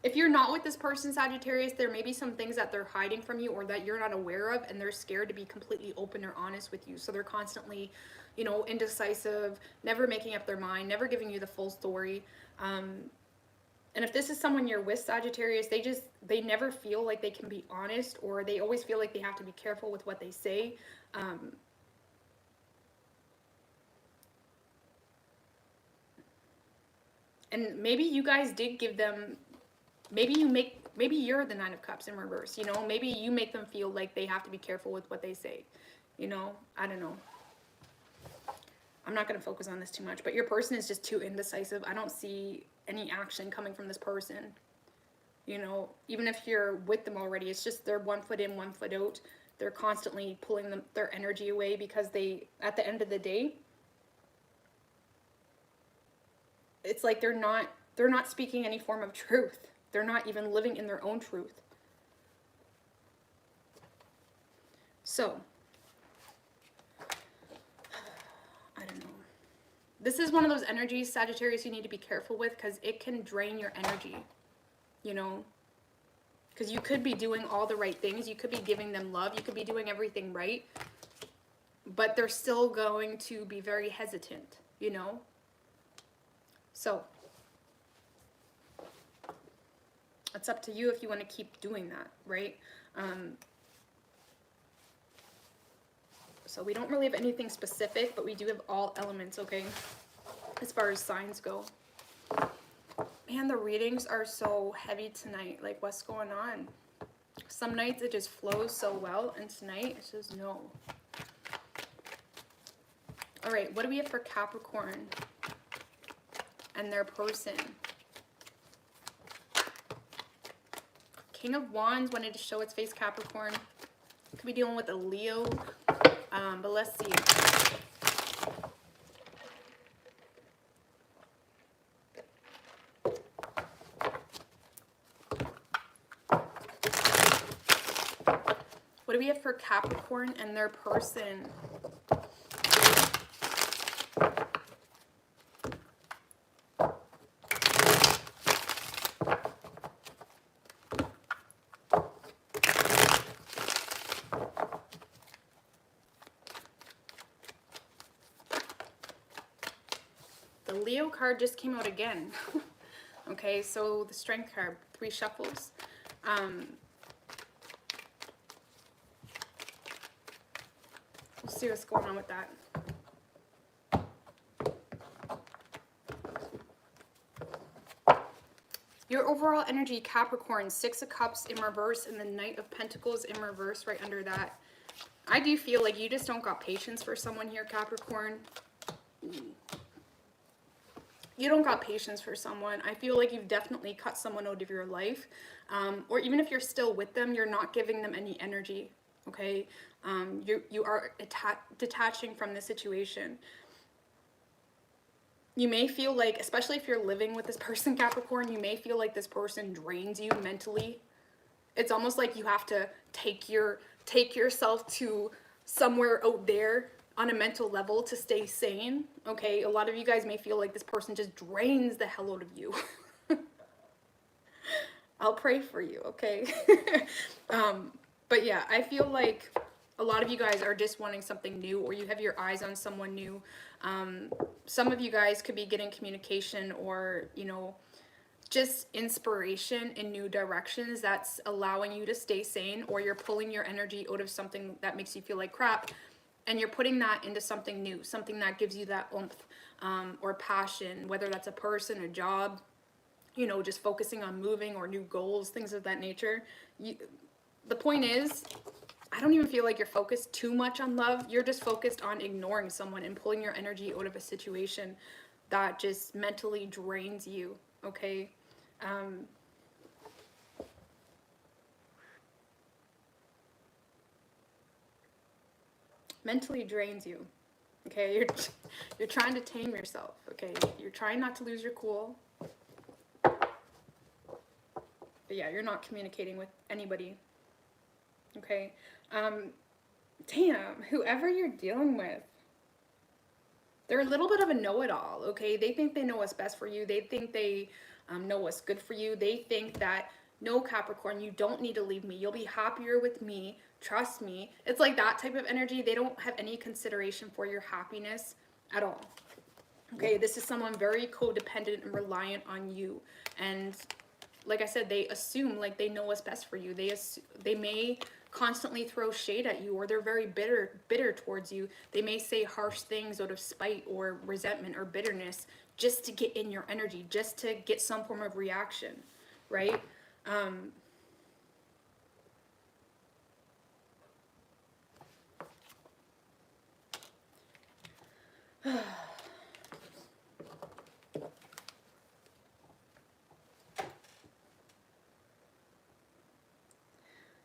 if you're not with this person, Sagittarius, there may be some things that they're hiding from you, or that you're not aware of, and they're scared to be completely open or honest with you. So they're constantly, you know, indecisive, never making up their mind, never giving you the full story. And if this is someone you're with, Sagittarius, they never feel like they can be honest, or they always feel like they have to be careful with what they say. And maybe you guys did give them, maybe you're the 9 of Cups in reverse, you know, maybe you make them feel like they have to be careful with what they say, you know, I don't know. I'm not going to focus on this too much, but your person is just too indecisive. I don't see any action coming from this person. You know, even if you're with them already, it's just they're 1 foot in, 1 foot out. They're constantly pulling their energy away, because they, at the end of the day, it's like they're not speaking any form of truth. They're not even living in their own truth. So, I don't know. This is one of those energies, Sagittarius, you need to be careful with, because it can drain your energy, you know? Because you could be doing all the right things. You could be giving them love. You could be doing everything right. But they're still going to be very hesitant, you know? So, it's up to you if you want to keep doing that, right? So we don't really have anything specific, but we do have all elements, okay? As far as signs go. Man, the readings are so heavy tonight. Like, what's going on? Some nights it just flows so well, and tonight it's just no. All right, what do we have for Capricorn and their person? King of Wands wanted to show its face, Capricorn. Could be dealing with a Leo, but let's see. What do we have for Capricorn and their person? The Leo card just came out again. Okay, so the Strength card, 3 shuffles. We'll see what's going on with that. Your overall energy, Capricorn, 6 of Cups in reverse, and the Knight of Pentacles in reverse right under that. I do feel like you just don't got patience for someone here, Capricorn. You don't got patience for someone. I feel like you've definitely cut someone out of your life. Or even if you're still with them, you're not giving them any energy. okay? You are detaching from the situation. You may feel like, especially if you're living with this person, Capricorn, you may feel like this person drains you mentally. It's almost like you have to take yourself to somewhere out there on a mental level to stay sane, okay? A lot of you guys may feel like this person just drains the hell out of you. I'll pray for you, okay? But yeah, I feel like a lot of you guys are just wanting something new, or you have your eyes on someone new. Some of you guys could be getting communication or, you know, just inspiration in new directions that's allowing you to stay sane, or you're pulling your energy out of something that makes you feel like crap and you're putting that into something new, something that gives you that oomph, or passion, whether that's a person, a job, you know, just focusing on moving or new goals, things of that nature. The point is, I don't even feel like you're focused too much on love. You're just focused on ignoring someone and pulling your energy out of a situation that just mentally drains you, okay? Mentally drains you, okay? You're trying to tame yourself, okay? You're trying not to lose your cool. But yeah, you're not communicating with anybody, okay? Damn, whoever you're dealing with, they're a little bit of a know-it-all, okay? They think they know what's best for you. They think they know what's good for you. They think that, no, Capricorn, you don't need to leave me. You'll be happier with me. Trust me. It's like that type of energy. They don't have any consideration for your happiness at all. Okay, this is someone very codependent and reliant on you. And like I said, they assume like they know what's best for you. They may constantly throw shade at you, or they're very bitter towards you. They may say harsh things out of spite or resentment or bitterness just to get in your energy, just to get some form of reaction, right?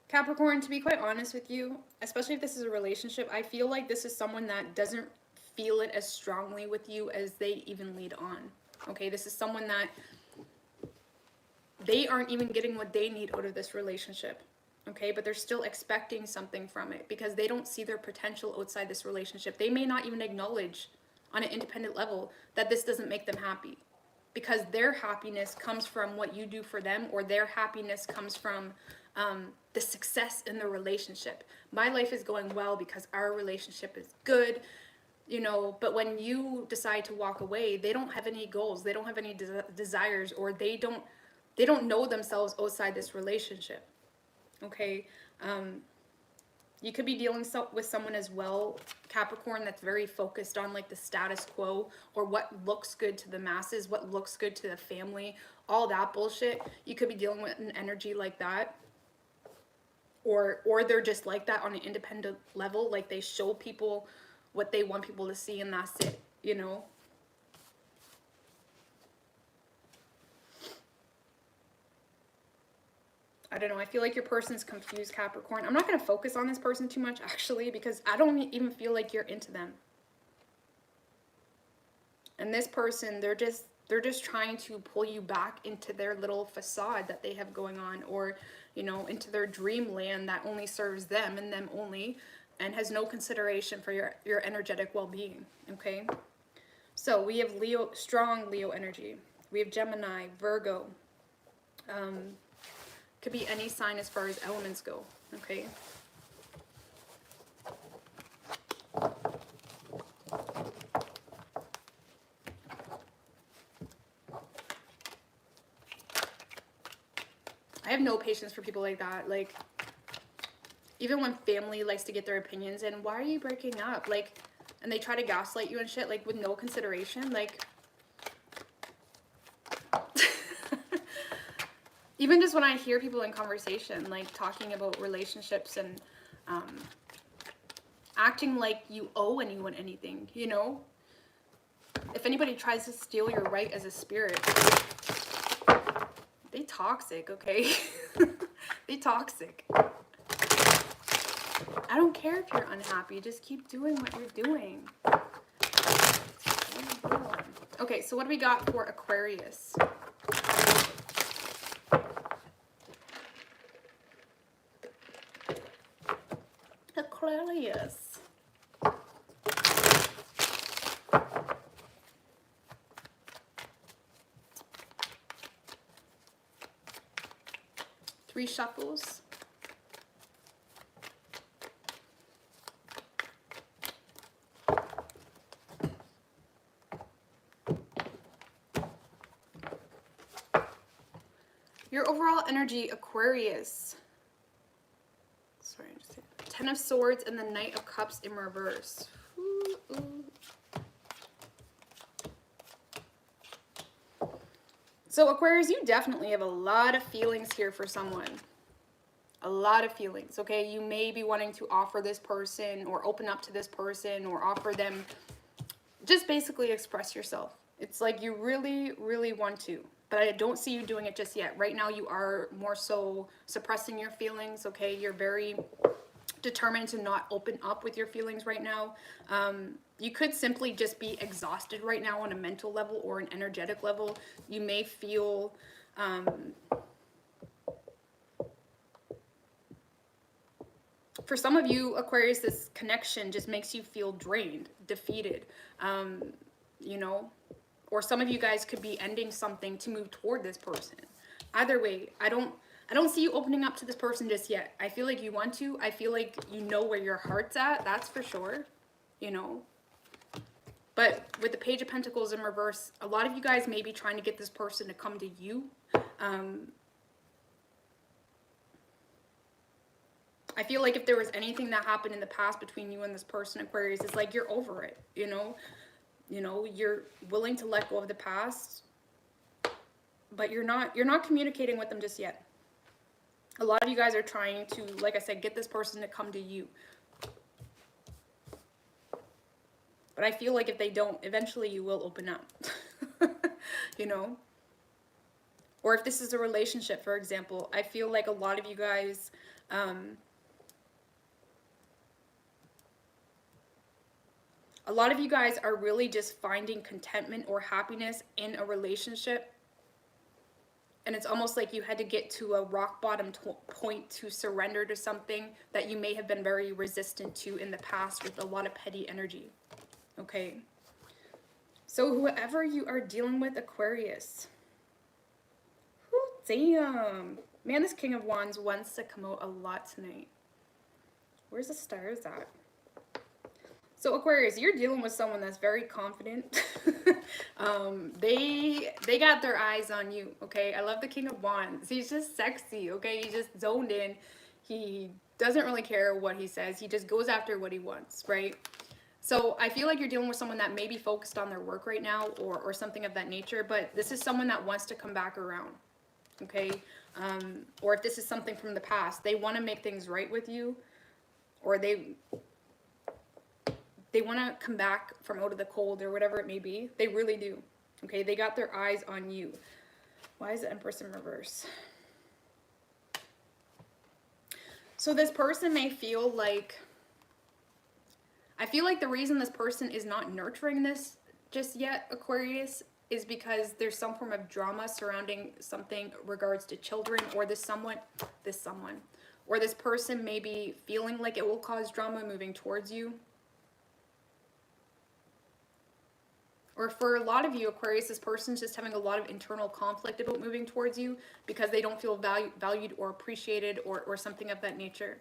Capricorn, to be quite honest with you, especially if this is a relationship, I feel like this is someone that doesn't feel it as strongly with you as they even lead on. Okay, this is someone that they aren't even getting what they need out of this relationship. Okay, but they're still expecting something from it because they don't see their potential outside this relationship. They may not even acknowledge on an independent level that this doesn't make them happy, because their happiness comes from what you do for them, or their happiness comes from the success in the relationship. My life is going well because our relationship is good, you know. But when you decide to walk away, they don't have any goals, they don't have any desires, or they don't know themselves outside this relationship. Okay, you could be dealing with someone as well, Capricorn, that's very focused on like the status quo, or what looks good to the masses, what looks good to the family, all that bullshit. You could be dealing with an energy like that, or they're just like that on an independent level, like they show people what they want people to see and that's it, you know. I don't know, I feel like your person's confused, Capricorn. I'm not going to focus on this person too much, actually, because I don't even feel like you're into them. And this person, they're just trying to pull you back into their little facade that they have going on, or, you know, into their dreamland that only serves them and them only, and has no consideration for your energetic well-being, okay? So we have Leo, strong Leo energy. We have Gemini, Virgo. Could be any sign as far as elements go, okay? I have no patience for people like that. Like, even when family likes to get their opinions in, why are you breaking up? Like, and they try to gaslight you and shit, like, with no consideration. Like, even just when I hear people in conversation, like, talking about relationships and acting like you owe anyone anything, you know? If anybody tries to steal your right as a spirit, they toxic, okay? They toxic. don't care if you're unhappy. Just keep doing what you're doing. Okay, so what do we got for Aquarius? Aquarius. Three shuffles. Your overall energy, Aquarius. Sorry, just Ten of Swords and the Knight of Cups in reverse. Ooh, ooh. So Aquarius, you definitely have a lot of feelings here for someone. A lot of feelings, okay? You may be wanting to offer this person or open up to this person or offer them, just basically express yourself. It's like you really, really want to, but I don't see you doing it just yet. Right now you are more so suppressing your feelings, okay? You're very determined to not open up with your feelings right now. You could simply just be exhausted right now on a mental level or an energetic level. You may feel for some of you, Aquarius, this connection just makes you feel drained, defeated, you know, or some of you guys could be ending something to move toward this person. Either way, I don't see you opening up to this person just yet. I feel like you want to. I feel like you know where your heart's at. That's for sure, you know. But with the Page of Pentacles in reverse, a lot of you guys may be trying to get this person to come to you. I feel like if there was anything that happened in the past between you and this person, Aquarius, it's like you're over it, you know? You know, you're willing to let go of the past, but you're not communicating with them just yet. A lot of you guys are trying to, like I said, get this person to come to you. But I feel like if they don't, eventually you will open up, you know? Or if this is a relationship, for example, I feel like a lot of you guys, are really just finding contentment or happiness in a relationship. And it's almost like you had to get to a rock bottom point to surrender to something that you may have been very resistant to in the past with a lot of petty energy. Okay? So whoever you are dealing with, Aquarius. Whew, damn. Man, this King of Wands wants to come out a lot tonight. Where's the stars at? So Aquarius, you're dealing with someone that's very confident. They got their eyes on you, okay? I love the King of Wands. He's just sexy, okay? He's just zoned in. He doesn't really care what he says. He just goes after what he wants, right? So I feel like you're dealing with someone that may be focused on their work right now or something of that nature, but this is someone that wants to come back around, okay? Or if this is something from the past, they want to make things right with you, or they want to come back from out of the cold or whatever it may be. They really do. Okay, they got their eyes on you. Why is the Empress in reverse? So this person may feel like, I feel like the reason this person is not nurturing this just yet, Aquarius, is because there's some form of drama surrounding something regards to children, or this person may be feeling like it will cause drama moving towards you. Or for a lot of you, Aquarius, this person's just having a lot of internal conflict about moving towards you because they don't feel valued or appreciated or something of that nature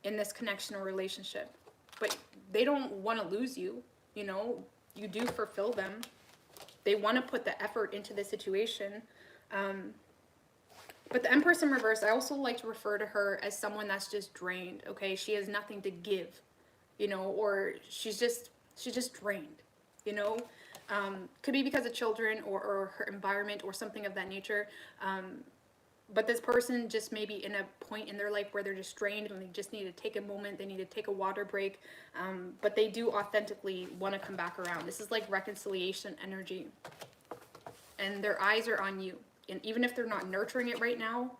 in this connection or relationship. But they don't want to lose you, you know? You do fulfill them. They want to put the effort into the situation. But the Empress in reverse, I also like to refer to her as someone that's just drained, okay? She has nothing to give, you know, or she's just drained. You know, could be because of children or her environment or something of that nature. But this person just may be in a point in their life where they're just drained and they just need to take a moment. They need to take a water break. But they do authentically want to come back around. This is like reconciliation energy. And their eyes are on you. And even if they're not nurturing it right now,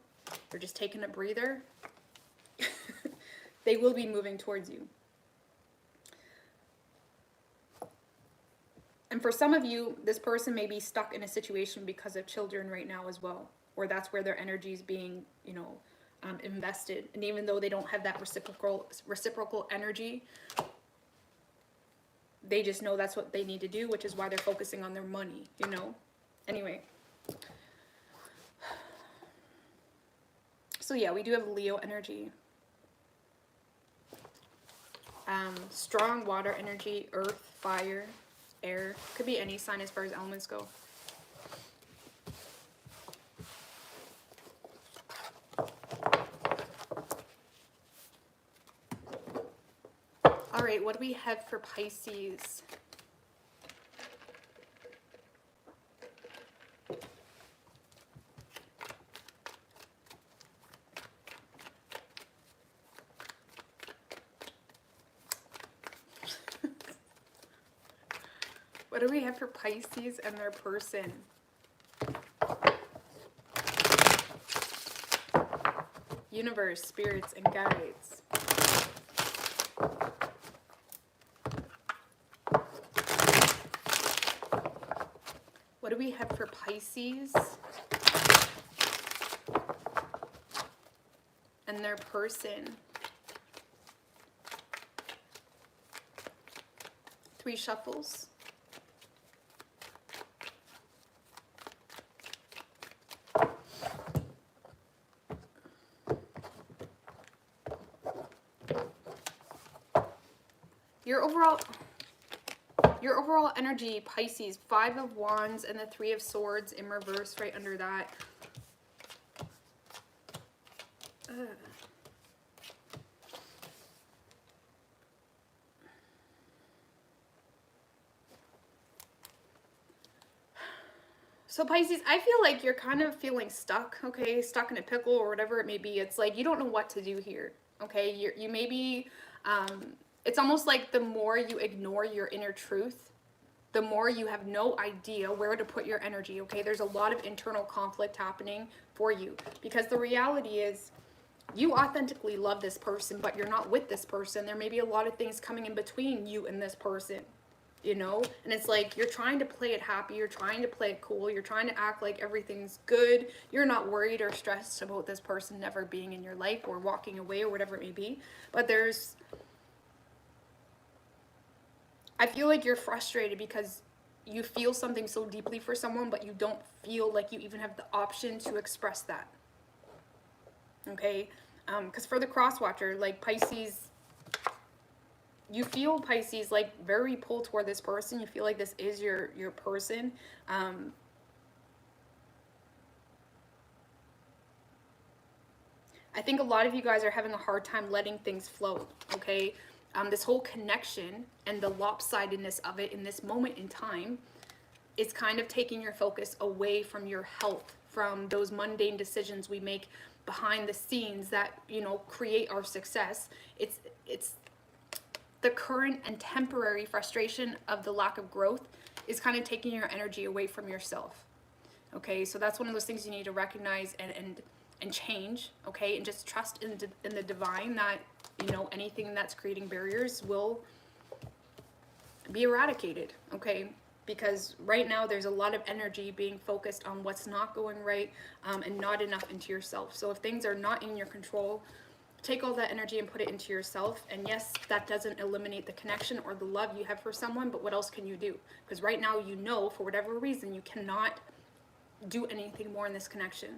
they're just taking a breather. They will be moving towards you. And for some of you, this person may be stuck in a situation because of children right now as well, or that's where their energy is being, you know, invested. And even though they don't have that reciprocal energy, they just know that's what they need to do, which is why they're focusing on their money, you know. Anyway, so yeah, we do have Leo energy, strong water energy, earth, fire, air. Could be any sign as far as elements go. All right, what do we have for Pisces? What do we have for Pisces and their person? Universe, spirits, and guides. What do we have for Pisces and their person? 3 shuffles. Your overall energy, Pisces, 5 of Wands and the 3 of Swords in reverse right under that. So Pisces, I feel like you're kind of feeling stuck, okay? Stuck in a pickle or whatever it may be. It's like you don't know what to do here, okay? You may be, it's almost like the more you ignore your inner truth, the more you have no idea where to put your energy, okay? There's a lot of internal conflict happening for you because the reality is you authentically love this person, but you're not with this person. There may be a lot of things coming in between you and this person. You know, and it's like you're trying to play it happy, you're trying to play it cool, you're trying to act like everything's good, you're not worried or stressed about this person never being in your life or walking away or whatever it may be. But I feel like you're frustrated because you feel something so deeply for someone, but you don't feel like you even have the option to express that. Okay, because for the crosswatcher, like Pisces, you feel, Pisces, like very pulled toward this person. You feel like this is your person. I think a lot of you guys are having a hard time letting things flow, okay? This whole connection and the lopsidedness of it in this moment in time is kind of taking your focus away from your health, from those mundane decisions we make behind the scenes that, you know, create our success. It's the current and temporary frustration of the lack of growth is kind of taking your energy away from yourself. Okay, so that's one of those things you need to recognize and change, okay? And just trust in the divine that, you know, anything that's creating barriers will be eradicated, okay? Because right now there's a lot of energy being focused on what's not going right, and not enough into yourself. So if things are not in your control, take all that energy and put it into yourself. And yes, that doesn't eliminate the connection or the love you have for someone, but what else can you do? Because right now, you know, for whatever reason, you cannot do anything more in this connection.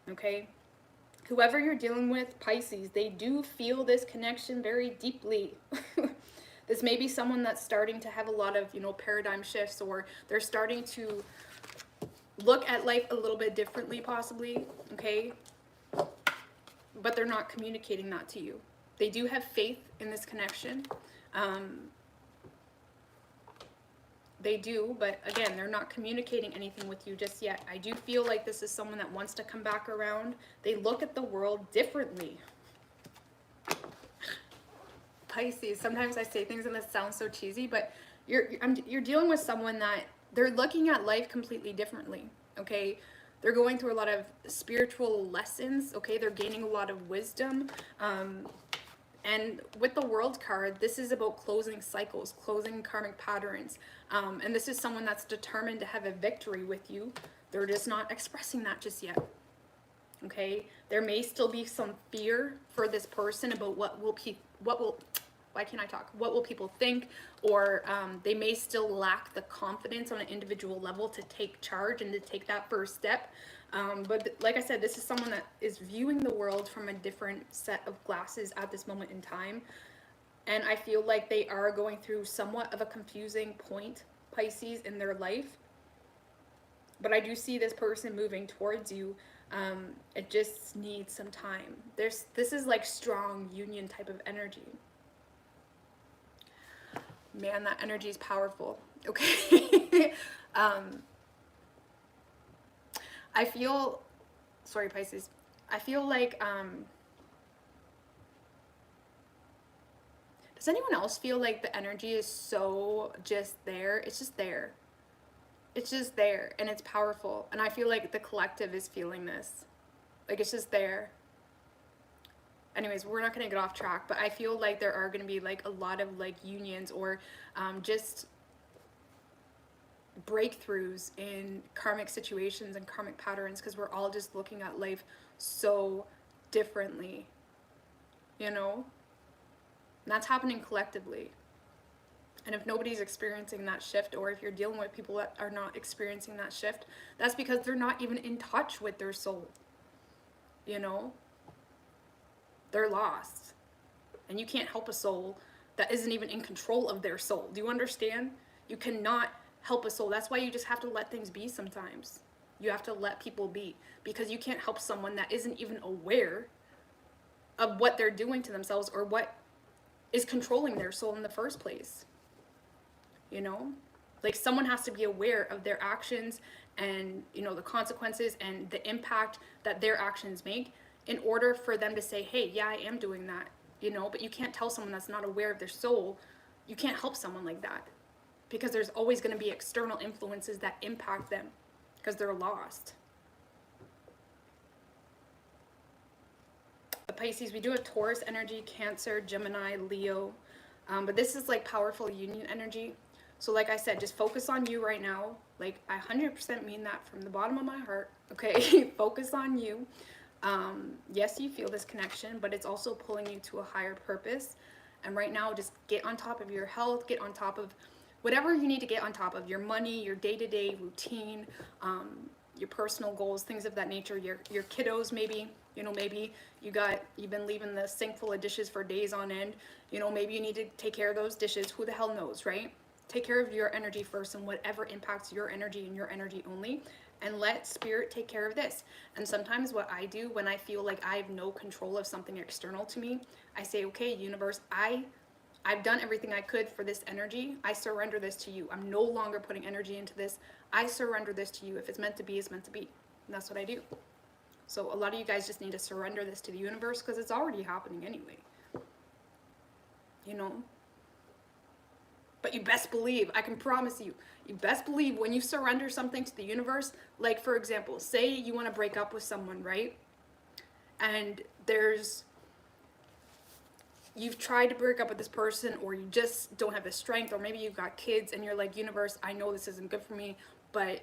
Okay? Whoever you're dealing with, Pisces, they do feel this connection very deeply. This may be someone that's starting to have a lot of, you know, paradigm shifts, or they're starting to look at life a little bit differently, possibly, okay? But they're not communicating that to you. They do have faith in this connection. They do, but again, they're not communicating anything with you just yet. I do feel like this is someone that wants to come back around. They look at the world differently. Pisces, sometimes I say things and this sounds so cheesy, but you're dealing with someone that they're looking at life completely differently, okay? They're going through a lot of spiritual lessons, okay? They're gaining a lot of wisdom. And with the World card, this is about closing cycles, closing karmic patterns. And this is someone that's determined to have a victory with you. They're just not expressing that just yet. Okay? There may still be some fear for this person about what will people think, or they may still lack the confidence on an individual level to take charge and to take that first step. But like I said, this is someone that is viewing the world from a different set of glasses at this moment in time. And I feel like they are going through somewhat of a confusing point, Pisces, in their life. But I do see this person moving towards you. It just needs some time. This is like strong union type of energy. Man, that energy is powerful. Okay. I feel, sorry Pisces, I feel like, does anyone else feel like the energy is so just there? It's just there. It's just there, and it's powerful. And I feel like the collective is feeling this. Like, it's just there. Anyways, we're not going to get off track, but I feel like there are going to be like a lot of like unions or just breakthroughs in karmic situations and karmic patterns, because we're all just looking at life so differently, you know? And that's happening collectively. And if nobody's experiencing that shift, or if you're dealing with people that are not experiencing that shift, that's because they're not even in touch with their soul, you know? They're lost. And you can't help a soul that isn't even in control of their soul. Do you understand? You cannot help a soul. That's why you just have to let things be sometimes. You have to let people be, because you can't help someone that isn't even aware of what they're doing to themselves or what is controlling their soul in the first place. You know? Like, someone has to be aware of their actions and, you know, the consequences and the impact that their actions make in order for them to say, hey, yeah, I am doing that, you know? But you can't tell someone that's not aware of their soul. You can't help someone like that, because there's always going to be external influences that impact them because they're lost. The Pisces, we do have Taurus energy, Cancer, Gemini, Leo, but this is like powerful union energy. So like I said, just focus on you right now. Like, I 100% mean that from the bottom of my heart, okay? Focus on you. Yes, you feel this connection, but it's also pulling you to a higher purpose. And right now, just get on top of your health, get on top of whatever you need to get on top of, your money, your day-to-day routine, your personal goals, things of that nature, your kiddos maybe, you know, maybe you've been leaving the sink full of dishes for days on end, you know, maybe you need to take care of those dishes, who the hell knows, right? Take care of your energy first, and whatever impacts your energy and your energy only, and let spirit take care of this. And sometimes what I do when I feel like I have no control of something external to me, I say, okay, universe, I've done everything I could for this energy. I surrender this to you. I'm no longer putting energy into this. I surrender this to you. If it's meant to be, it's meant to be. And that's what I do. So a lot of you guys just need to surrender this to the universe, because it's already happening anyway. You know? But you best believe, I can promise you, you best believe when you surrender something to the universe, like for example, say you want to break up with someone, right? And you've tried to break up with this person, or you just don't have the strength, or maybe you've got kids and you're like, universe, I know this isn't good for me, but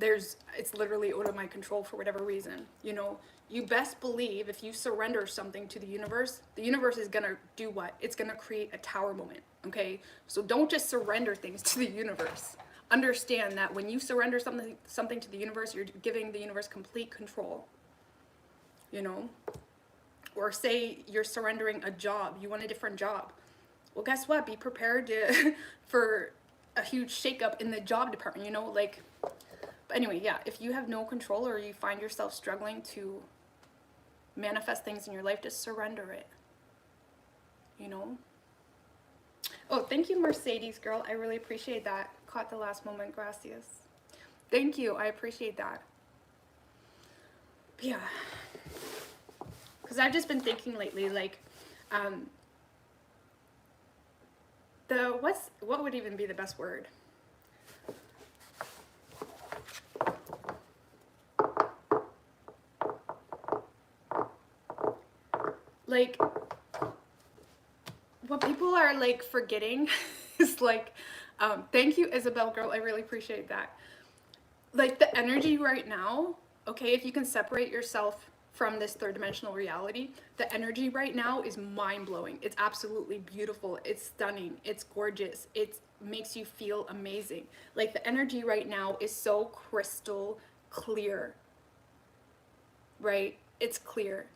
it's literally out of my control for whatever reason, you know? You best believe if you surrender something to the universe is gonna do what? It's gonna create a tower moment, okay? So don't just surrender things to the universe. Understand that when you surrender something to the universe, you're giving the universe complete control, you know? Or say you're surrendering a job, you want a different job. Well, guess what? Be prepared for a huge shakeup in the job department, you know? Like, but anyway, yeah, if you have no control, or you find yourself struggling to manifest things in your life, just surrender it, you know? Oh, thank you, Mercedes girl. I really appreciate that. Caught the last moment, gracias. Thank you, I appreciate that. But yeah, because I've just been thinking lately, like, what would even be the best word? Like, people are like forgetting is like, thank you, Isabel girl. I really appreciate that. Like the energy right now, okay, if you can separate yourself from this third dimensional reality, the energy right now is mind blowing. It's absolutely beautiful. It's stunning. It's gorgeous. It makes you feel amazing. Like the energy right now is so crystal clear, right? It's clear.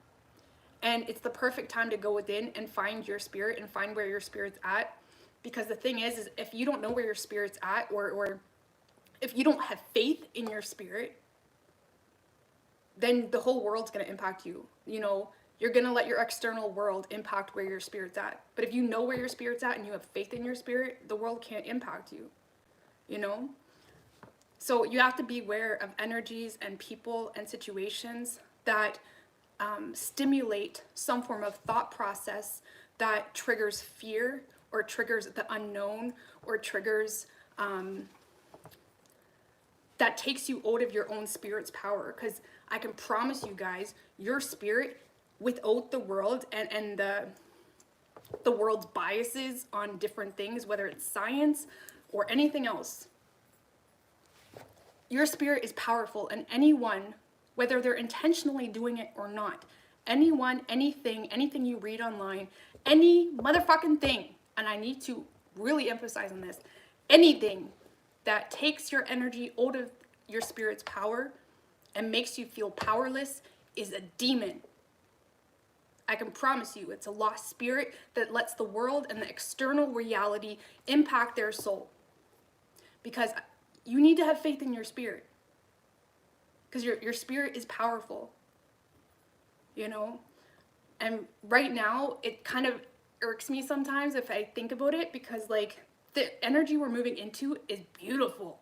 And it's the perfect time to go within and find your spirit and find where your spirit's at. Because the thing is if you don't know where your spirit's at, or if you don't have faith in your spirit, then the whole world's going to impact you. You know, you're going to let your external world impact where your spirit's at. But if you know where your spirit's at and you have faith in your spirit, the world can't impact you, you know? So you have to be aware of energies and people and situations that stimulate some form of thought process that triggers fear or triggers the unknown or triggers that takes you out of your own spirit's power. Because I can promise you guys, your spirit, without the world and the world's biases on different things, whether it's science or anything else, your spirit is powerful. And anyone, whether they're intentionally doing it or not, anyone, anything you read online, any motherfucking thing, and I need to really emphasize on this, anything that takes your energy out of your spirit's power and makes you feel powerless is a demon. I can promise you, it's a lost spirit that lets the world and the external reality impact their soul. Because you need to have faith in your spirit. Because your spirit is powerful. You know? And right now, it kind of irks me sometimes if I think about it, because like the energy we're moving into is beautiful.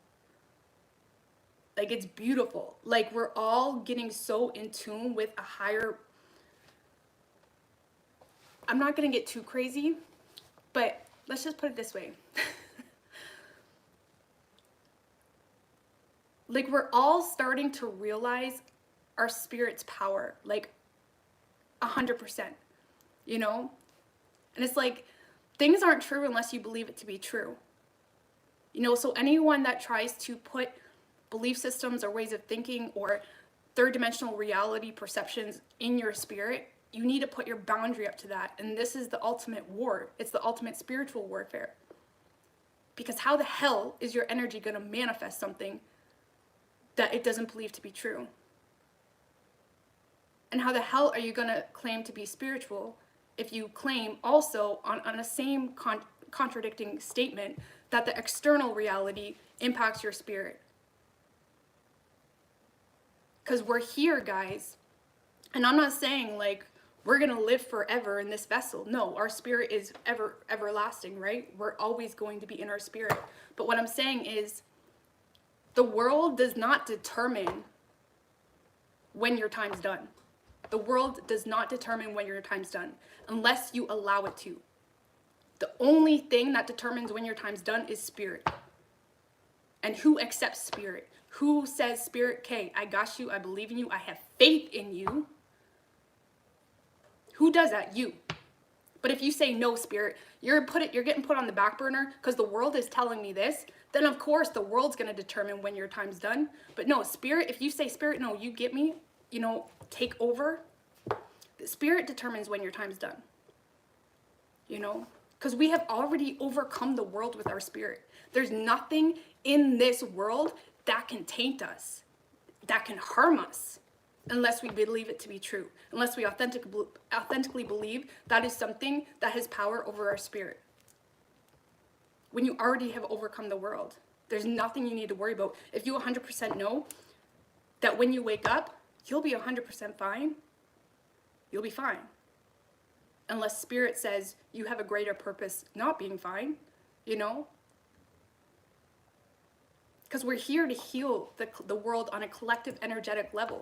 Like it's beautiful. Like we're all getting so in tune with a higher, I'm not going to get too crazy, but let's just put it this way. Like we're all starting to realize our spirit's power, like 100%, you know? And it's like, things aren't true unless you believe it to be true. You know, so anyone that tries to put belief systems or ways of thinking or third dimensional reality perceptions in your spirit, you need to put your boundary up to that. And this is the ultimate war. It's the ultimate spiritual warfare. Because how the hell is your energy going to manifest something that it doesn't believe to be true? And how the hell are you going to claim to be spiritual if you claim also on a same contradicting statement that the external reality impacts your spirit? Because we're here, guys. And I'm not saying like we're going to live forever in this vessel. No, our spirit is everlasting, right? We're always going to be in our spirit. But what I'm saying is the world does not determine when your time's done. The world does not determine when your time's done unless you allow it to. The only thing that determines when your time's done is spirit. And who accepts spirit? Who says, spirit, okay, I got you, I believe in you, I have faith in you? Who does that? You. But if you say no, spirit, you're getting put on the back burner because the world is telling me this, then of course the world's going to determine when your time's done. But no, spirit, if you say, spirit, no, you get me, you know, take over. The spirit determines when your time's done. You know? Because we have already overcome the world with our spirit. There's nothing in this world that can taint us, that can harm us, unless we believe it to be true, unless we authentically believe that is something that has power over our spirit. When you already have overcome the world, there's nothing you need to worry about. If you 100% know that when you wake up, you'll be 100% fine, you'll be fine. Unless spirit says you have a greater purpose not being fine, you know? Because we're here to heal the world on a collective energetic level.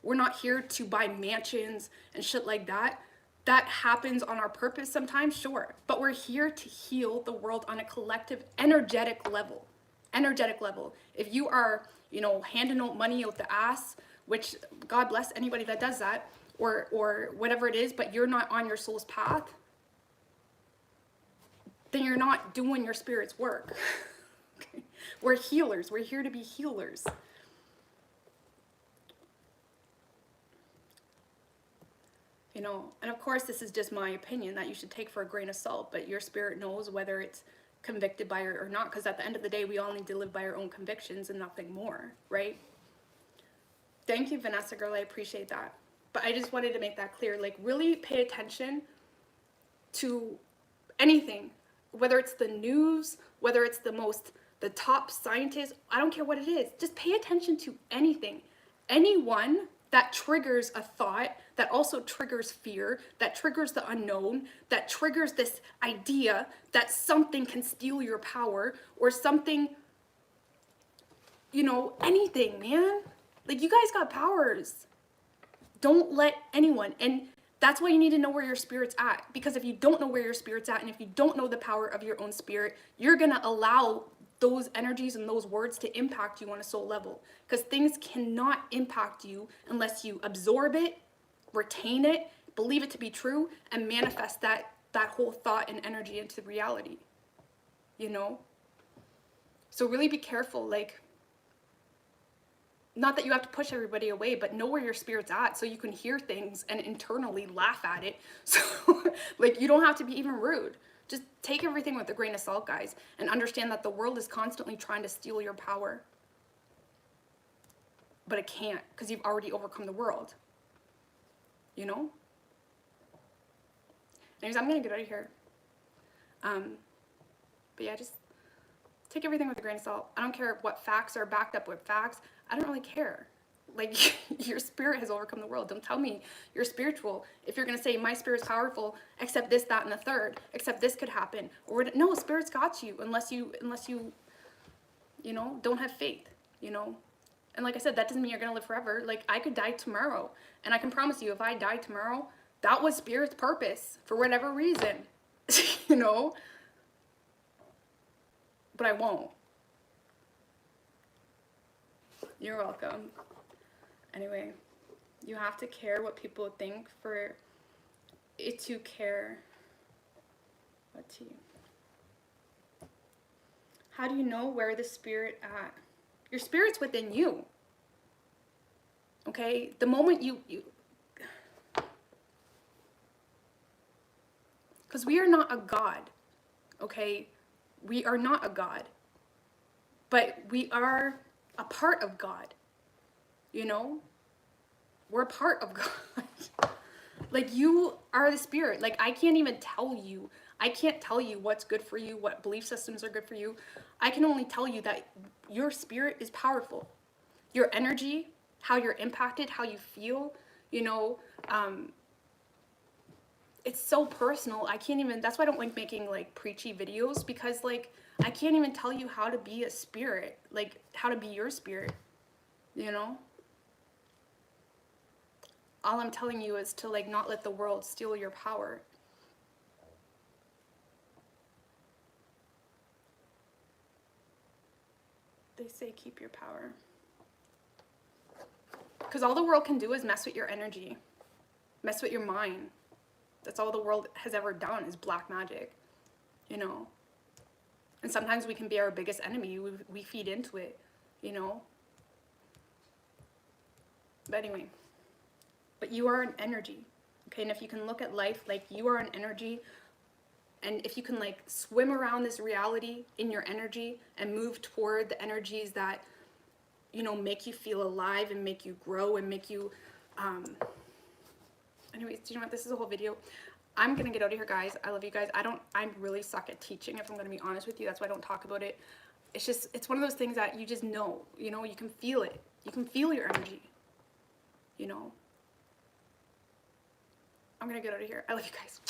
We're not here to buy mansions and shit like that. That happens on our purpose sometimes, sure. But we're here to heal the world on a collective energetic level. Energetic level. If you are, you know, handing out money out the ass, which God bless anybody that does that, or whatever it is, but you're not on your soul's path, then you're not doing your spirit's work. Okay? We're healers. We're here to be healers. You know, and of course this is just my opinion that you should take for a grain of salt, but your spirit knows whether it's convicted by it or not, because at the end of the day, we all need to live by our own convictions and nothing more, right? Thank you, Vanessa girl, I appreciate that. But I just wanted to make that clear, like really pay attention to anything, whether it's the news, whether it's the top scientists, I don't care what it is, just pay attention to anything. Anyone that triggers a thought, that also triggers fear, that triggers the unknown, that triggers this idea that something can steal your power or something, you know, anything, man. Like, you guys got powers. Don't let anyone, and that's why you need to know where your spirit's at, because if you don't know where your spirit's at and if you don't know the power of your own spirit, you're gonna allow those energies and those words to impact you on a soul level, because things cannot impact you unless you absorb it, retain it, believe it to be true, and manifest that whole thought and energy into reality, you know? So really be careful, like, not that you have to push everybody away, but know where your spirit's at so you can hear things and internally laugh at it. So like, you don't have to be even rude. Just take everything with a grain of salt, guys, and understand that the world is constantly trying to steal your power. But it can't, because you've already overcome the world. You know? Anyways, I'm going to get out of here. But yeah, just take everything with a grain of salt. I don't care what facts are backed up with facts. I don't really care. Like, your spirit has overcome the world. Don't tell me you're spiritual if you're going to say my spirit's powerful, except this, that, and the third, except this could happen. Or no, spirit's got you unless you, you know, don't have faith, you know. And like I said, that doesn't mean you're going to live forever. Like, I could die tomorrow. And I can promise you, if I die tomorrow, that was spirit's purpose for whatever reason, you know. But I won't. You're welcome. Anyway, you have to care what people think for it to care. What tea? How do you know where the spirit at? Your spirit's within you. Okay? The moment you because we are not a god. Okay? We are not a god. But we are a part of God. You know? We're a part of God. Like, you are the spirit. Like, I can't even tell you. I can't tell you what's good for you, what belief systems are good for you. I can only tell you that your spirit is powerful. Your energy, how you're impacted, how you feel, you know, it's so personal. I can't even, that's why I don't like making like preachy videos, because like, I can't even tell you how to be a spirit, like how to be your spirit, you know? All I'm telling you is to like not let the world steal your power. They say keep your power. Because all the world can do is mess with your energy, mess with your mind. That's all the world has ever done is black magic, you know? And sometimes we can be our biggest enemy. We feed into it, you know? But anyway, but you are an energy, okay? And if you can look at life like you are an energy, and if you can like swim around this reality in your energy and move toward the energies that, you know, make you feel alive and make you grow and make you, anyways, do you know what? This is a whole video. I'm gonna get out of here, guys. I love you guys. I really suck at teaching, if I'm gonna be honest with you. That's why I don't talk about it. It's just, it's one of those things that you just know, you know, you can feel it. You can feel your energy, you know. I'm gonna get out of here. I love you guys.